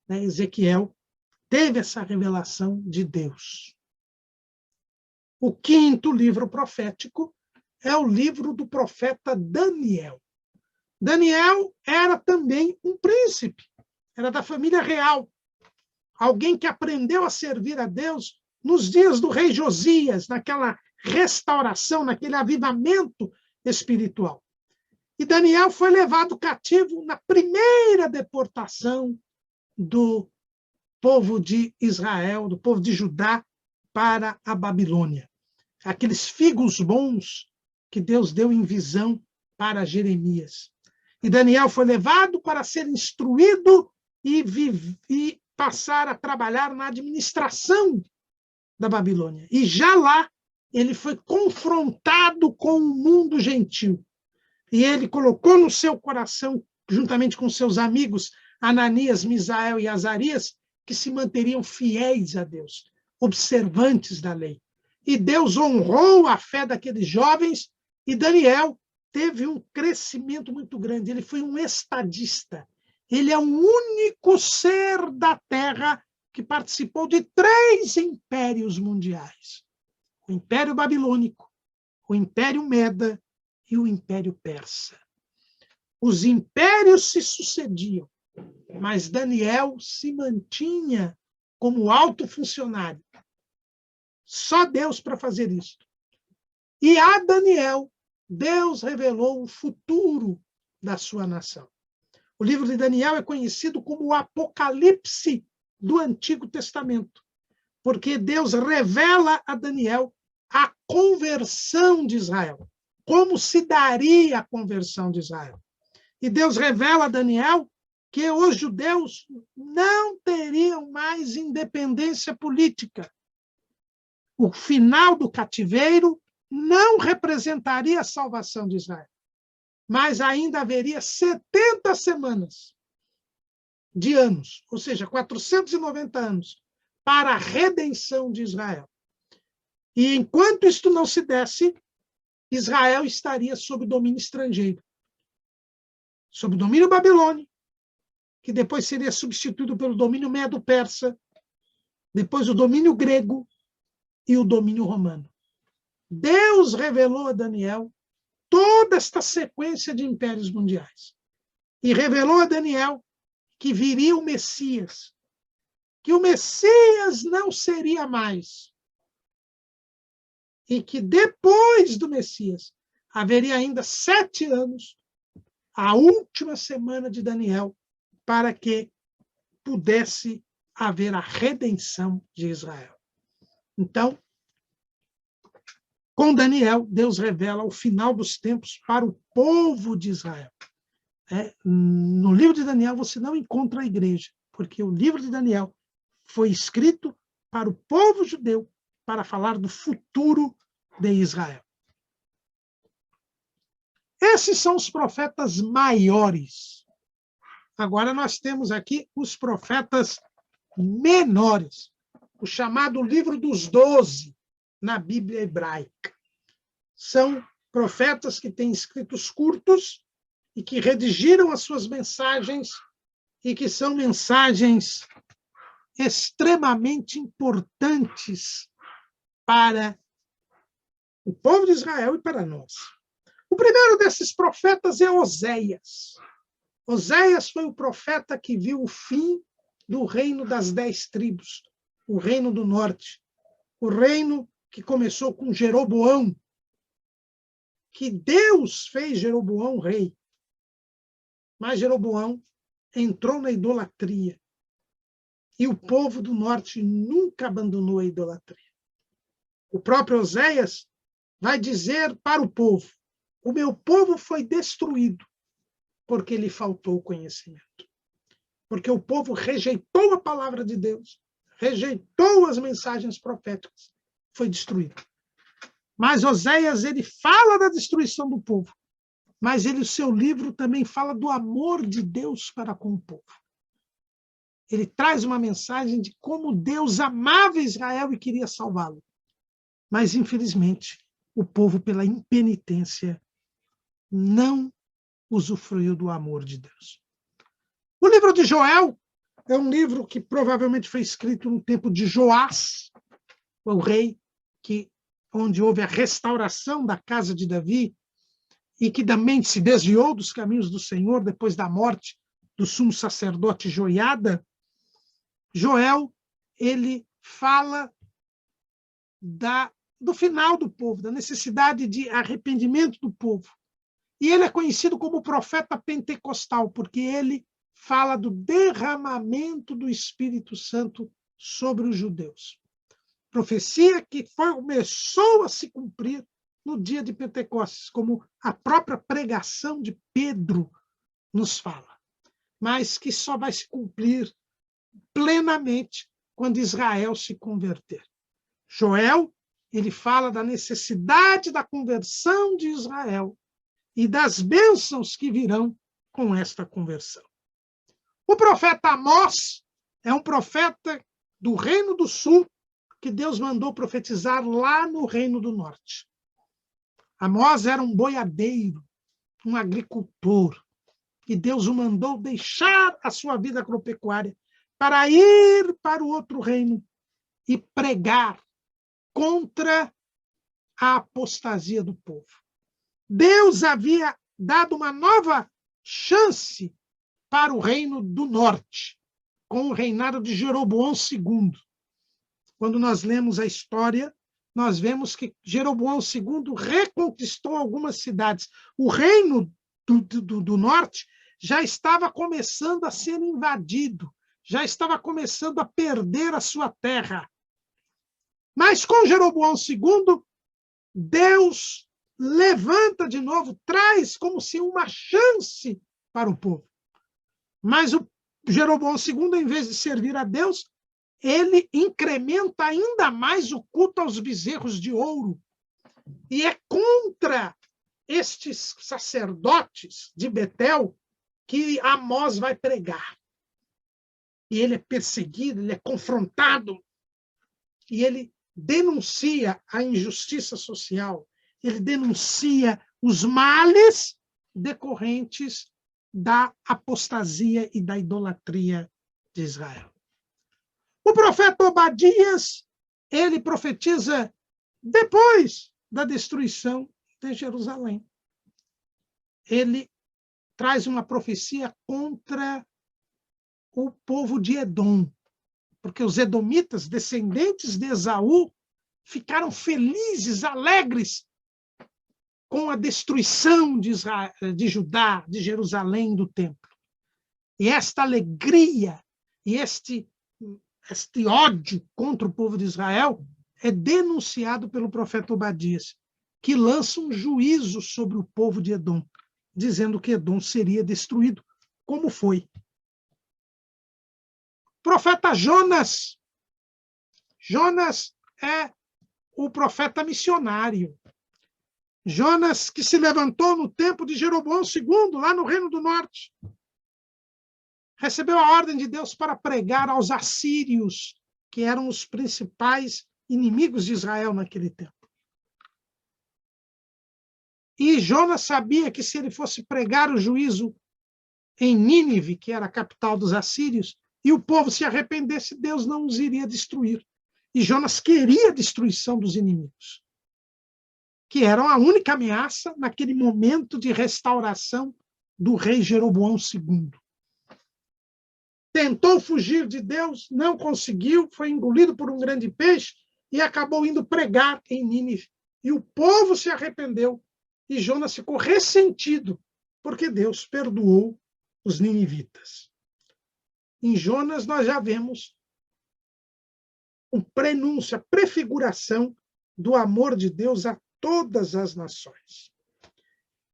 Speaker 1: Ezequiel teve essa revelação de Deus. O quinto livro profético é o livro do profeta Daniel. Daniel era também um príncipe, era da família real, alguém que aprendeu a servir a Deus nos dias do rei Josias, naquela restauração, naquele avivamento espiritual. E Daniel foi levado cativo na primeira deportação do povo de Israel, do povo de Judá, para a Babilônia. Aqueles figos bons que Deus deu em visão para Jeremias. E Daniel foi levado para ser instruído e passar a trabalhar na administração da Babilônia. E já lá ele foi confrontado com o mundo gentil. E ele colocou no seu coração, juntamente com seus amigos, Ananias, Misael e Azarias, que se manteriam fiéis a Deus, observantes da lei. E Deus honrou a fé daqueles jovens, e Daniel teve um crescimento muito grande. Ele foi um estadista. Ele é o único ser da Terra que participou de 3 impérios mundiais. O Império Babilônico, o Império Meda e o Império Persa. Os impérios se sucediam, mas Daniel se mantinha como alto funcionário. Só Deus para fazer isso. E a Daniel, Deus revelou o futuro da sua nação. O livro de Daniel é conhecido como o Apocalipse do Antigo Testamento, porque Deus revela a Daniel a conversão de Israel, como se daria a conversão de Israel. E Deus revela a Daniel que os judeus não teriam mais independência política. O final do cativeiro não representaria a salvação de Israel, mas ainda haveria 70 semanas de anos, ou seja, 490 anos, para a redenção de Israel. E enquanto isto não se desse, Israel estaria sob domínio estrangeiro, sob o domínio babilônico, que depois seria substituído pelo domínio medo-persa, depois o domínio grego e o domínio romano. Deus revelou a Daniel toda esta sequência de impérios mundiais. E revelou a Daniel que viria o Messias, que o Messias não seria mais, e que depois do Messias haveria ainda 7 anos, a última semana de Daniel, para que pudesse haver a redenção de Israel. Então, com Daniel, Deus revela o final dos tempos para o povo de Israel. No livro de Daniel você não encontra a igreja, porque o livro de Daniel foi escrito para o povo judeu, para falar do futuro de Israel. Esses são os profetas maiores. Agora nós temos aqui os profetas menores, o chamado livro dos 12 na Bíblia hebraica. São profetas que têm escritos curtos e que redigiram as suas mensagens e que são mensagens extremamente importantes para o povo de Israel e para nós. O primeiro desses profetas é Oséias. Oséias foi o profeta que viu o fim do reino das 10 tribos, o reino do norte, o reino que começou com Jeroboão, que Deus fez Jeroboão rei. Mas Jeroboão entrou na idolatria. E o povo do norte nunca abandonou a idolatria. O próprio Oséias vai dizer para o povo: o meu povo foi destruído porque lhe faltou conhecimento. Porque o povo rejeitou a palavra de Deus, rejeitou as mensagens proféticas, foi destruído. Mas Oséias, ele fala da destruição do povo, mas o seu livro também fala do amor de Deus para com o povo. Ele traz uma mensagem de como Deus amava Israel e queria salvá-lo. Mas, infelizmente, o povo, pela impenitência, não usufruiu do amor de Deus. O livro de Joel é um livro que provavelmente foi escrito no tempo de Joás, o rei, onde houve a restauração da casa de Davi e que também se desviou dos caminhos do Senhor depois da morte do sumo sacerdote Joiada. Joel, ele fala do final do povo, da necessidade de arrependimento do povo. E ele é conhecido como profeta pentecostal, porque ele fala do derramamento do Espírito Santo sobre os judeus. Profecia que começou a se cumprir no dia de Pentecostes, como a própria pregação de Pedro nos fala, mas que só vai se cumprir plenamente quando Israel se converter. Joel, ele fala da necessidade da conversão de Israel e das bênçãos que virão com esta conversão. O profeta Amós é um profeta do Reino do Sul que Deus mandou profetizar lá no Reino do Norte. Amós era um boiadeiro, um agricultor, e Deus o mandou deixar a sua vida agropecuária para ir para o outro reino e pregar contra a apostasia do povo. Deus havia dado uma nova chance para o reino do norte, com o reinado de Jeroboão II. Quando nós lemos a história, nós vemos que Jeroboão II reconquistou algumas cidades. O reino do norte já estava começando a ser invadido, já estava começando a perder a sua terra. Mas com Jeroboão II, Deus levanta de novo, traz como se uma chance para o povo. Mas o Jeroboão II, em vez de servir a Deus, ele incrementa ainda mais o culto aos bezerros de ouro. E é contra estes sacerdotes de Betel que Amós vai pregar. E ele é perseguido, ele é confrontado, e ele denuncia a injustiça social, ele denuncia os males decorrentes da apostasia e da idolatria de Israel. O profeta Obadias, ele profetiza depois da destruição de Jerusalém. Ele traz uma profecia contra o povo de Edom, porque os edomitas, descendentes de Esaú, ficaram felizes, alegres com a destruição de Israel, de Judá, de Jerusalém, do templo. E esta alegria e este ódio contra o povo de Israel é denunciado pelo profeta Obadias, que lança um juízo sobre o povo de Edom, dizendo que Edom seria destruído, como foi. Profeta Jonas. Jonas é o profeta missionário. Jonas, que se levantou no tempo de Jeroboão II, lá no Reino do Norte, recebeu a ordem de Deus para pregar aos assírios, que eram os principais inimigos de Israel naquele tempo. E Jonas sabia que se ele fosse pregar o juízo em Nínive, que era a capital dos assírios, e o povo se arrependesse, Deus não os iria destruir. E Jonas queria a destruição dos inimigos, que eram a única ameaça naquele momento de restauração do rei Jeroboão II. Tentou fugir de Deus, não conseguiu, foi engolido por um grande peixe e acabou indo pregar em Nínive. E o povo se arrependeu e Jonas ficou ressentido, porque Deus perdoou os ninivitas. Em Jonas nós já vemos um prenúncio, a prefiguração do amor de Deus a todas as nações.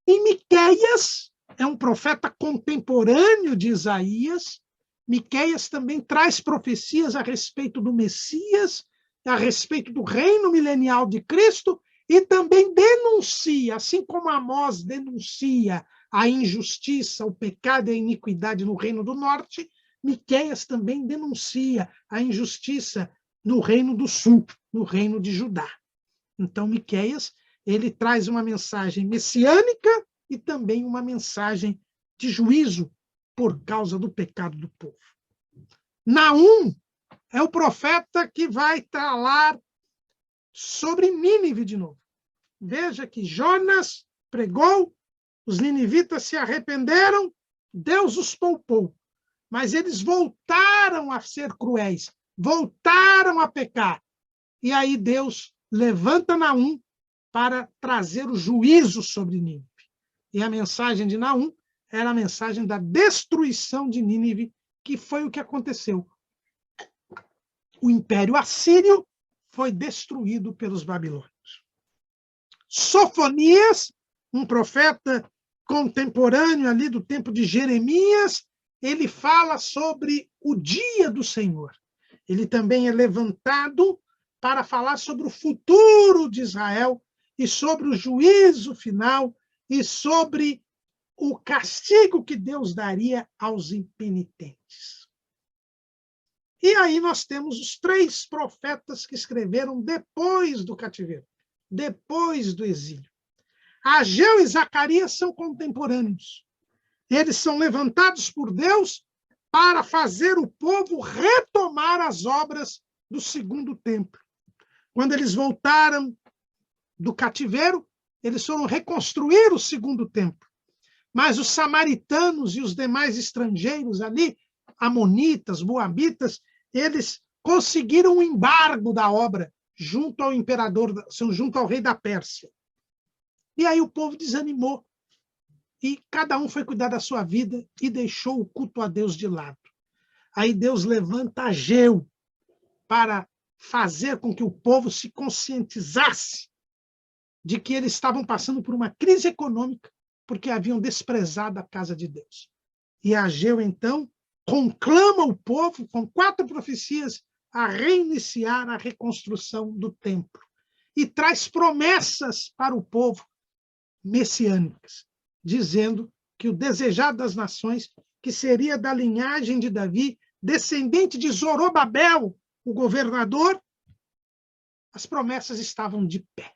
Speaker 1: E Miqueias é um profeta contemporâneo de Isaías. Miqueias também traz profecias a respeito do Messias, a respeito do reino milenial de Cristo, e também denuncia, assim como Amós denuncia a injustiça, o pecado e a iniquidade no reino do norte, Miqueias também denuncia a injustiça no reino do sul, no reino de Judá. Então, Miqueias, ele traz uma mensagem messiânica e também uma mensagem de juízo por causa do pecado do povo. Naum é o profeta que vai falar sobre Nínive de novo. Veja que Jonas pregou, os ninivitas se arrependeram, Deus os poupou. Mas eles voltaram a ser cruéis, voltaram a pecar. E aí Deus levanta Naum para trazer o juízo sobre Nínive. E a mensagem de Naum era a mensagem da destruição de Nínive, que foi o que aconteceu. O Império Assírio foi destruído pelos babilônios. Sofonias, um profeta contemporâneo ali do tempo de Jeremias, ele fala sobre o dia do Senhor. Ele também é levantado para falar sobre o futuro de Israel e sobre o juízo final e sobre o castigo que Deus daria aos impenitentes. E aí nós temos os 3 profetas que escreveram depois do cativeiro, depois do exílio. Ageu e Zacarias são contemporâneos. Eles são levantados por Deus para fazer o povo retomar as obras do segundo templo. Quando eles voltaram do cativeiro, eles foram reconstruir o segundo templo. Mas os samaritanos e os demais estrangeiros ali, amonitas, moabitas, eles conseguiram um embargo da obra junto ao imperador, junto ao rei da Pérsia. E aí o povo desanimou. E cada um foi cuidar da sua vida e deixou o culto a Deus de lado. Aí Deus levanta Ageu para fazer com que o povo se conscientizasse de que eles estavam passando por uma crise econômica porque haviam desprezado a casa de Deus. E Ageu, então, conclama o povo, com 4 profecias, a reiniciar a reconstrução do templo. E traz promessas para o povo messiânicas, dizendo que o desejado das nações, que seria da linhagem de Davi, descendente de Zorobabel, o governador, as promessas estavam de pé.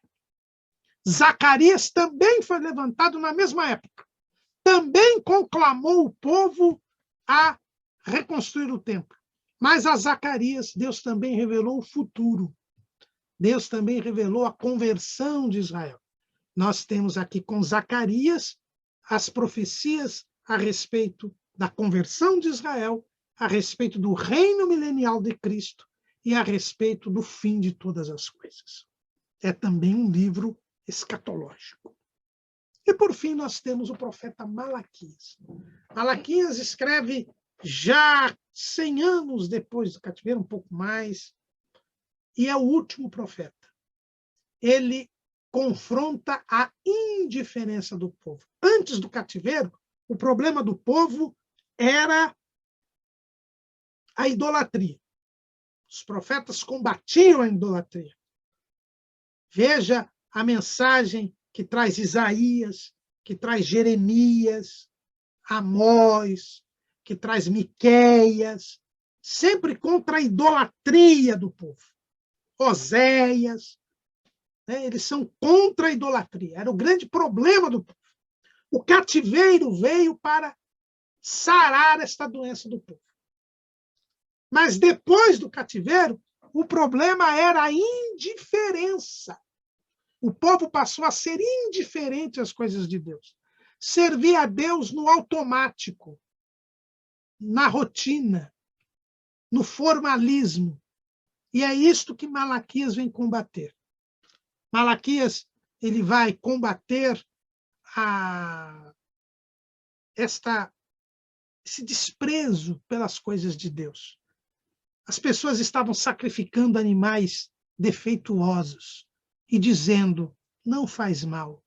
Speaker 1: Zacarias também foi levantado na mesma época. Também conclamou o povo a reconstruir o templo. Mas a Zacarias, Deus também revelou o futuro. Deus também revelou a conversão de Israel. Nós temos aqui com Zacarias as profecias a respeito da conversão de Israel, a respeito do reino milenial de Cristo e a respeito do fim de todas as coisas. É também um livro escatológico. E, por fim, nós temos o profeta Malaquias. Malaquias escreve já 100 anos depois do cativeiro, um pouco mais, e é o último profeta. Ele confronta a indiferença do povo. Antes do cativeiro, o problema do povo era a idolatria. Os profetas combatiam a idolatria. Veja a mensagem que traz Isaías, que traz Jeremias, Amós, que traz Miqueias, sempre contra a idolatria do povo. Oséias, né, eles são contra a idolatria. Era o grande problema do povo. O cativeiro veio para sarar esta doença do povo. Mas depois do cativeiro, o problema era a indiferença. O povo passou a ser indiferente às coisas de Deus. Servir a Deus no automático, na rotina, no formalismo. E é isto que Malaquias vem combater. Malaquias ele vai combater esse desprezo pelas coisas de Deus. As pessoas estavam sacrificando animais defeituosos e dizendo, não faz mal.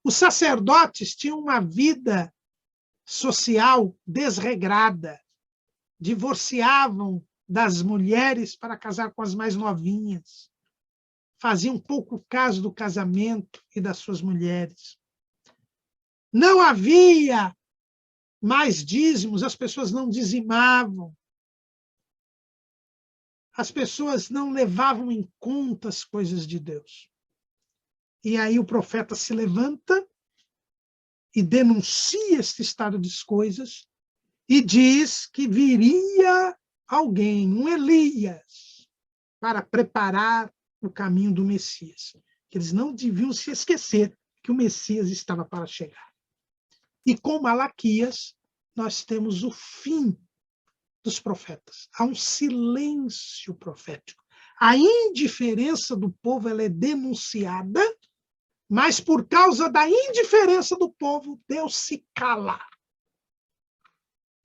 Speaker 1: Os sacerdotes tinham uma vida social desregrada, divorciavam das mulheres para casar com as mais novinhas, faziam pouco caso do casamento e das suas mulheres. Não havia mais dízimos, as pessoas não dizimavam, as pessoas não levavam em conta as coisas de Deus. E aí o profeta se levanta e denuncia este estado de coisas e diz que viria alguém, um Elias, para preparar o caminho do Messias. Que eles não deviam se esquecer que o Messias estava para chegar. E com Malaquias, nós temos o fim dos profetas. Há um silêncio profético. A indiferença do povo ela é denunciada, mas por causa da indiferença do povo, Deus se cala.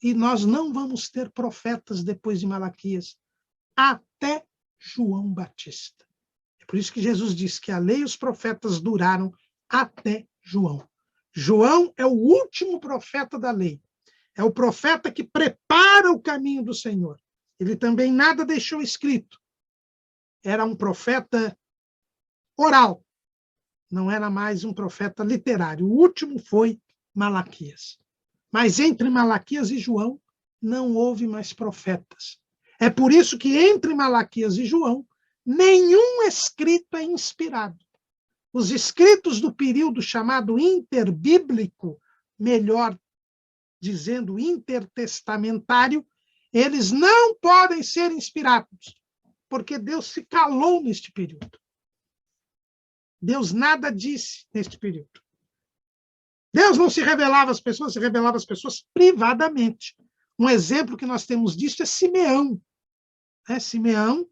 Speaker 1: E nós não vamos ter profetas depois de Malaquias, até João Batista. É por isso que Jesus disse que a lei e os profetas duraram até João. João é o último profeta da lei. É o profeta que prepara o caminho do Senhor. Ele também nada deixou escrito. Era um profeta oral. Não era mais um profeta literário. O último foi Malaquias. Mas entre Malaquias e João não houve mais profetas. É por isso que entre Malaquias e João nenhum escrito é inspirado. Os escritos do período chamado interbíblico, melhor dizendo intertestamentário, eles não podem ser inspirados, porque Deus se calou neste período. Deus nada disse neste período. Deus não se revelava às pessoas, se revelava às pessoas privadamente. Um exemplo que nós temos disso é Simeão. Simeão,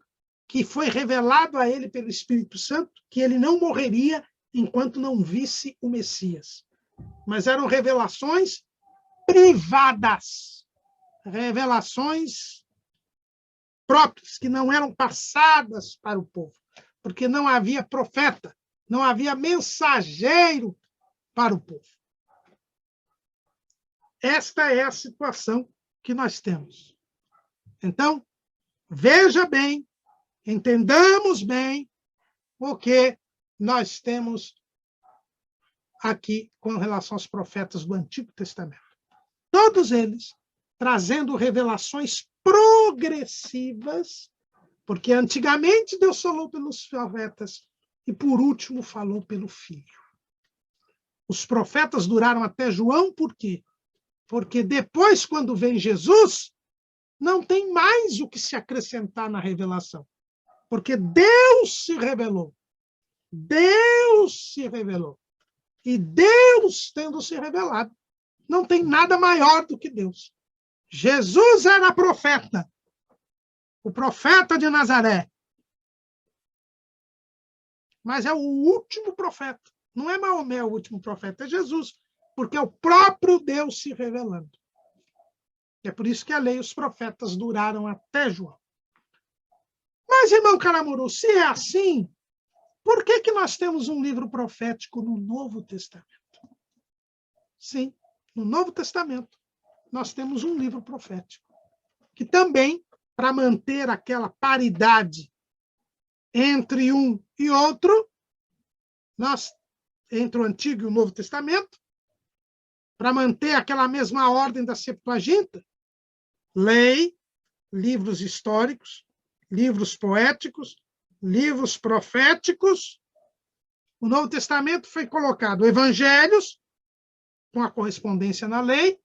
Speaker 1: que foi revelado a ele pelo Espírito Santo, que ele não morreria enquanto não visse o Messias. Mas eram revelações privadas, revelações próprias, que não eram passadas para o povo, porque não havia profeta, não havia mensageiro para o povo. Esta é a situação que nós temos. Então, veja bem, entendamos bem o que nós temos aqui com relação aos profetas do Antigo Testamento. Todos eles trazendo revelações progressivas, porque antigamente Deus falou pelos profetas e, por último, falou pelo Filho. Os profetas duraram até João, por quê? Porque depois, quando vem Jesus, não tem mais o que se acrescentar na revelação. Porque Deus se revelou. Deus se revelou. E Deus, tendo se revelado, não tem nada maior do que Deus. Jesus era profeta, o profeta de Nazaré. Mas é o último profeta. Não é Maomé o último profeta, é Jesus, porque é o próprio Deus se revelando. É por isso que a lei e os profetas duraram até João. Mas, irmão Caramuru, se é assim, por que nós temos um livro profético no Novo Testamento? Sim, no Novo Testamento nós temos um livro profético, que também, para manter aquela paridade entre um e outro, entre o Antigo e o Novo Testamento, para manter aquela mesma ordem da Septuaginta, lei, livros históricos, livros poéticos, livros proféticos. O Novo Testamento foi colocado evangelhos, com a correspondência na lei,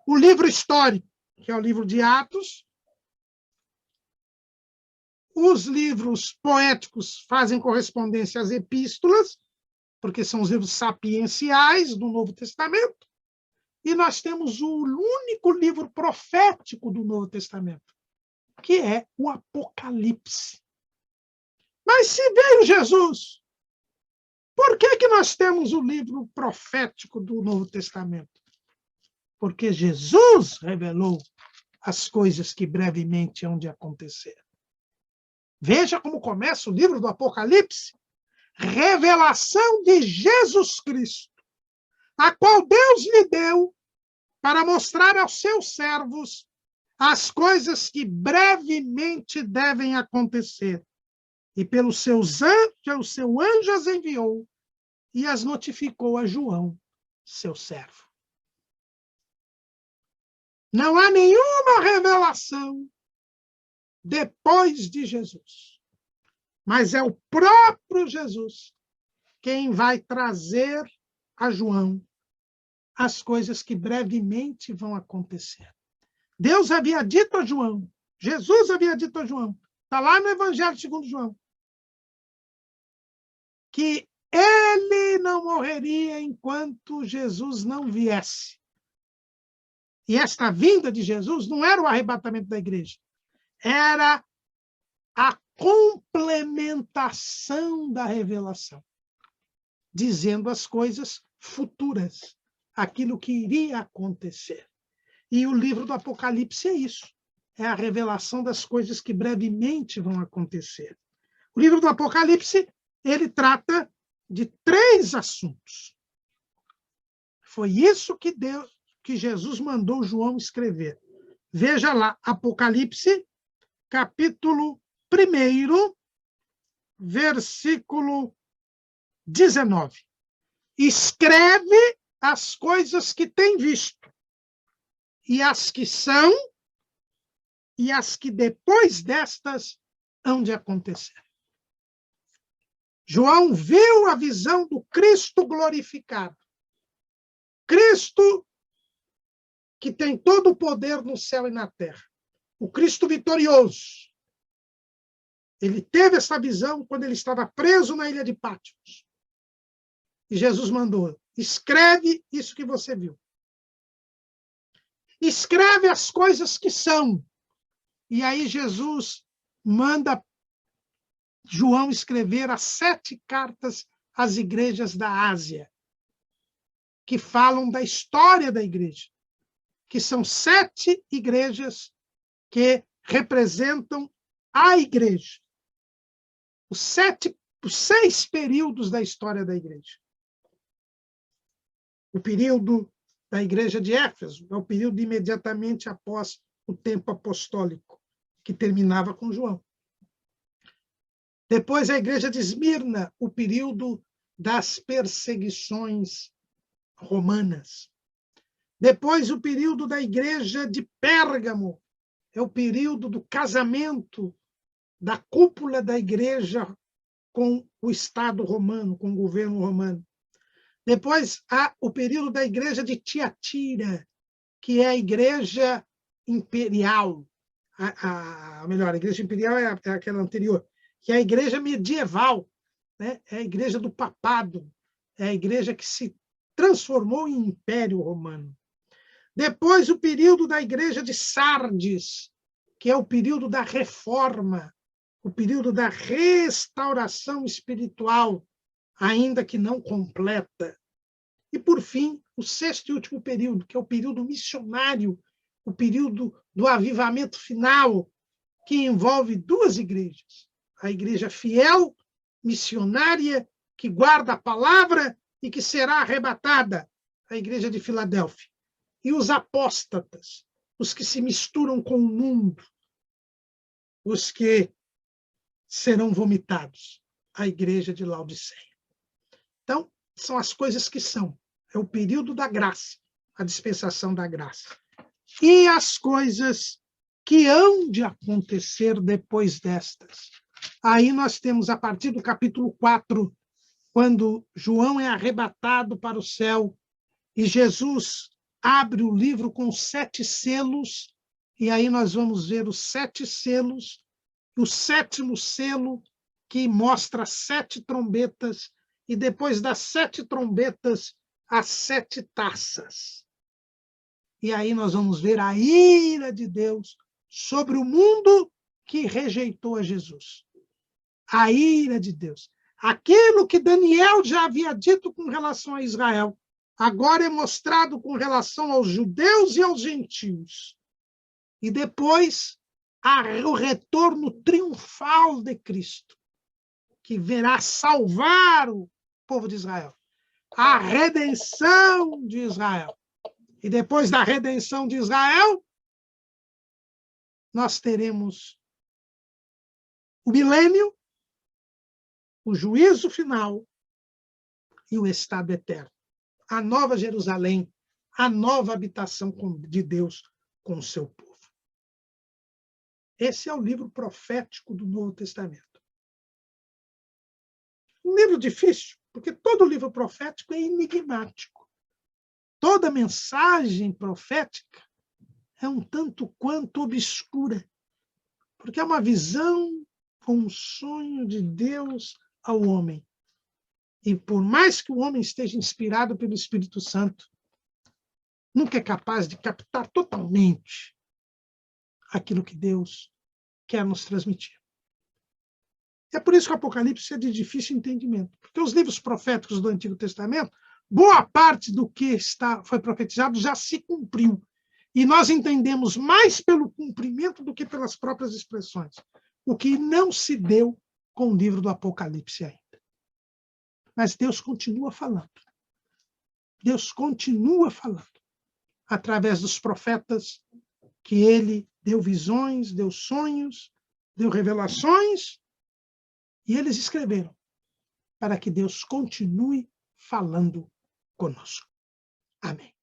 Speaker 1: o livro histórico, que é o livro de Atos, os livros poéticos fazem correspondência às epístolas, porque são os livros sapienciais do Novo Testamento, e nós temos o único livro profético do Novo Testamento, que é o Apocalipse. Mas se veio Jesus, por que nós temos o livro profético do Novo Testamento? Porque Jesus revelou as coisas que brevemente hão de acontecer. Veja como começa o livro do Apocalipse. Revelação de Jesus Cristo, a qual Deus lhe deu para mostrar aos seus servos as coisas que brevemente devem acontecer. E pelo seu anjo as enviou e as notificou a João, seu servo. Não há nenhuma revelação depois de Jesus, mas é o próprio Jesus quem vai trazer a João as coisas que brevemente vão acontecer. Deus havia dito a João, Jesus havia dito a João, está lá no Evangelho segundo João, que ele não morreria enquanto Jesus não viesse. E esta vinda de Jesus não era o arrebatamento da igreja, era a complementação da revelação, dizendo as coisas futuras, aquilo que iria acontecer. E o livro do Apocalipse é isso, é a revelação das coisas que brevemente vão acontecer. O livro do Apocalipse, ele trata de 3 assuntos. Foi isso que Jesus mandou João escrever. Veja lá, Apocalipse, capítulo 1, versículo 19. Escreve as coisas que tem visto, e as que são, e as que depois destas hão de acontecer. João viu a visão do Cristo glorificado. Cristo que tem todo o poder no céu e na terra. O Cristo vitorioso. Ele teve essa visão quando ele estava preso na ilha de Patmos. E Jesus mandou, escreve isso que você viu. Escreve as coisas que são. E aí Jesus manda João escrever as 7 cartas às igrejas da Ásia, que falam da história da igreja, que são 7 igrejas que representam a igreja. Os 6 períodos da história da igreja. O período da igreja de Éfeso é o período imediatamente após o tempo apostólico, que terminava com João. Depois a igreja de Esmirna, o período das perseguições romanas. Depois o período da igreja de Pérgamo, é o período do casamento da cúpula da igreja com o Estado romano, com o governo romano. Depois há o período da igreja de Tiatira, que é a igreja imperial. Melhor, a igreja imperial é aquela anterior, que é a igreja medieval, né? É a igreja do papado, é a igreja que se transformou em Império Romano. Depois, o período da igreja de Sardes, que é o período da reforma, o período da restauração espiritual, ainda que não completa. E, por fim, o sexto e último período, que é o período missionário, o período do avivamento final, que envolve duas igrejas. A igreja fiel, missionária, que guarda a palavra e que será arrebatada, a igreja de Filadélfia. E os apóstatas, os que se misturam com o mundo, os que serão vomitados, a igreja de Laodiceia. Então, são as coisas que são. É o período da graça, a dispensação da graça. E as coisas que hão de acontecer depois destas. Aí nós temos, a partir do capítulo 4, quando João é arrebatado para o céu e Jesus abre o livro com 7 selos, e aí nós vamos ver os 7 selos, o 7º selo, que mostra 7 trombetas, e depois das 7 trombetas, as 7 taças. E aí nós vamos ver a ira de Deus sobre o mundo que rejeitou a Jesus. A ira de Deus. Aquilo que Daniel já havia dito com relação a Israel, agora é mostrado com relação aos judeus e aos gentios. E depois, o retorno triunfal de Cristo, que virá salvar o povo de Israel. A redenção de Israel. E depois da redenção de Israel, nós teremos o milênio, o juízo final e o estado eterno. A nova Jerusalém, a nova habitação de Deus com o seu povo. Esse é o livro profético do Novo Testamento. Um livro difícil, porque todo livro profético é enigmático. Toda mensagem profética é um tanto quanto obscura, porque é uma visão com um sonho de Deus ao homem. E por mais que o homem esteja inspirado pelo Espírito Santo, nunca é capaz de captar totalmente aquilo que Deus quer nos transmitir. É por isso que o Apocalipse é de difícil entendimento, porque os livros proféticos do Antigo Testamento, boa parte do que foi profetizado já se cumpriu. E nós entendemos mais pelo cumprimento do que pelas próprias expressões, o que não se deu com o livro do Apocalipse ainda. Mas Deus continua falando. Deus continua falando através dos profetas, que ele deu visões, deu sonhos, deu revelações, e eles escreveram para que Deus continue falando conosco. Amém.